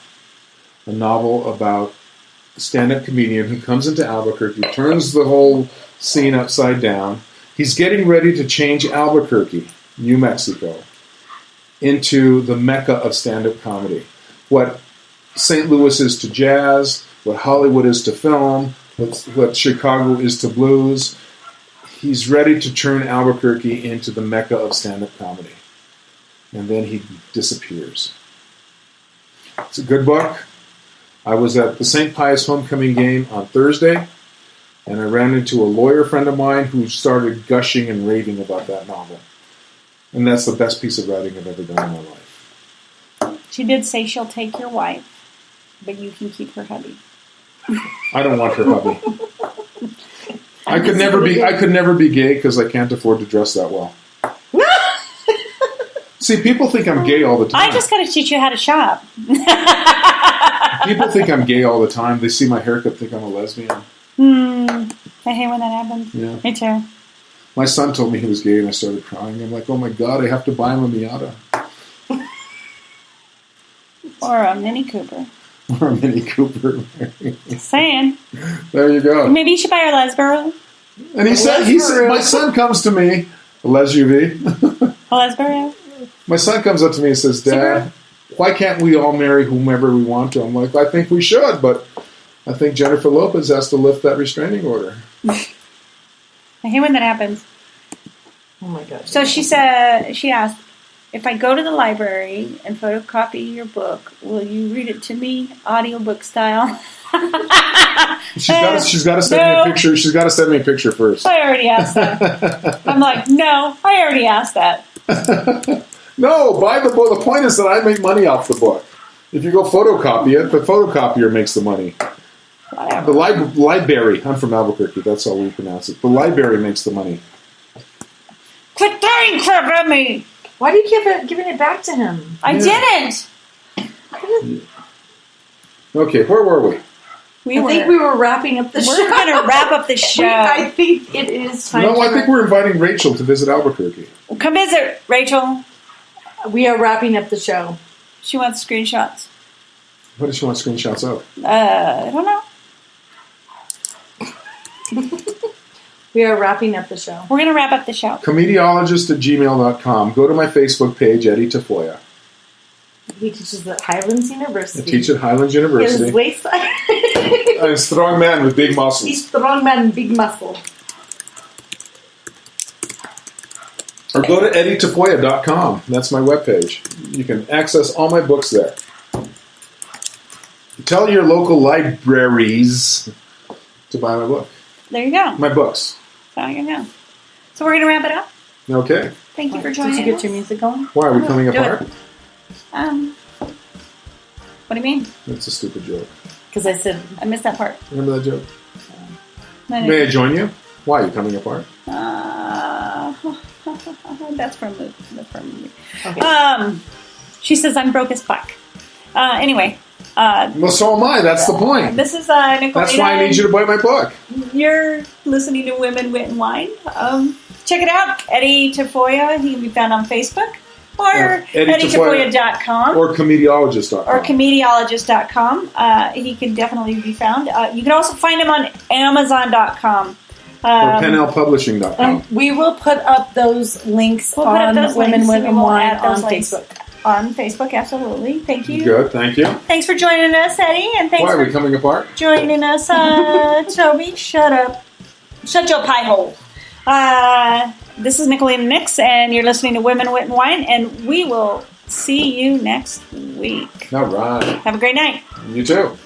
S3: a novel about a stand-up comedian who comes into Albuquerque, turns the whole scene upside down. He's getting ready to change Albuquerque, New Mexico, into the mecca of stand-up comedy. What St. Louis is to jazz, what Hollywood is to film, what Chicago is to blues. He's ready to turn Albuquerque into the mecca of stand-up comedy. And then he disappears. It's a good book. I was at the St. Pius homecoming game on Thursday, and I ran into a lawyer friend of mine who started gushing and raving about that novel. And that's the best piece of writing I've ever done in my life.
S1: She did say she'll take your wife, but you can keep her hubby.
S3: I don't want her hubby. I could never be gay because I can't afford to dress that well. See, people think I'm gay all the time.
S1: I just got to teach you how to shop.
S3: People think I'm gay all the time. They see my haircut, think I'm a lesbian.
S1: I hate when that happens.
S3: Yeah.
S1: Me too.
S3: My son told me he was gay, and I started crying. I'm like, oh my God, I have to buy him a Miata.
S1: Or a Mini Cooper.
S3: Or a Mini Cooper.
S1: Saying.
S3: There you go.
S1: Maybe you should buy her a Lesboro.
S3: And he said, my son comes to me, a SUV.
S1: A Lesboro?
S3: My son comes up to me and says, Dad, why can't we all marry whomever we want to? I'm like, I think we should, but I think Jennifer Lopez has to lift that restraining order.
S1: I hate when that happens.
S2: Oh my God.
S1: So she asked, if I go to the library and photocopy your book, will you read it to me, audiobook style?
S3: She's got to send me a picture. She's got to send me a picture first.
S1: I already asked that. I'm like, no, I already asked that.
S3: No, buy the book. The point is that I make money off the book. If you go photocopy it, the photocopier makes the money.
S1: Whatever.
S3: The library. I'm from Albuquerque. That's how we pronounce it. The library makes the money.
S1: Quit throwing crap at me!
S2: Why do you keep giving it back to him?
S1: I didn't!
S3: Okay, where were we?
S2: I think we were wrapping up the show.
S1: We're going to wrap up the show.
S2: I think it is time
S3: No, I think we're inviting Rachel to visit Albuquerque.
S1: Come visit, Rachel.
S2: We are wrapping up the show.
S1: She wants screenshots.
S3: What does she want screenshots of?
S1: I don't know.
S2: We are wrapping up the show.
S1: We're going to wrap up the show.
S3: Comediologist@gmail.com. Go to my Facebook page, Eddie Tafoya.
S2: He teaches at Highlands University.
S3: I teach at Highlands
S2: His
S3: University.
S2: waistline.
S3: I'm a strong man with big muscles.
S2: He's strong man, big muscle.
S3: Or go to eddietafoya.com. That's my webpage. You can access all my books there. Tell your local libraries to buy my book.
S1: There you go.
S3: My books.
S1: So you go. So we're going to wrap it up.
S3: Okay.
S1: Thank you for joining us.
S2: Did you get your music going?
S3: Why are we coming
S1: Do it.
S3: apart?
S1: What do you mean?
S3: That's a stupid joke.
S2: Because I said...
S1: I missed that part.
S3: Remember that joke?
S1: No,
S3: May I join you? Why are you coming apart?
S1: That's from a movie.
S2: Okay.
S1: She says I'm broke as fuck. Anyway.
S3: Well, so am I. That's the point.
S1: This is Nicolina.
S3: That's why I need you to buy my book.
S1: You're listening to Women, Wit, and Wine. Check it out. Eddie Tafoya. He can be found on Facebook. Or EddieTafoya.com.
S3: Or Comediologist.com.
S1: Or Comediologist.com. He can definitely be found. You can also find him on Amazon.com.
S3: Or PenLPublishing.com.
S2: We will put up those links
S1: We'll put up
S2: on
S1: those
S2: Women,
S1: links.
S2: Wit,
S1: We
S2: and
S1: will
S2: Wine
S1: add
S2: on
S1: those links.
S2: Facebook.
S1: On Facebook, absolutely. Thank you.
S3: Good, thank you.
S1: Thanks for joining us, Eddie. And thanks
S3: Why are
S1: for
S3: we coming apart?
S1: joining us, Toby. Shut up. Shut your pie hole. This is Nicolina Nix, and you're listening to Women, Wit, and Wine, and we will see you next week.
S3: All right.
S1: Have a great night.
S3: You too.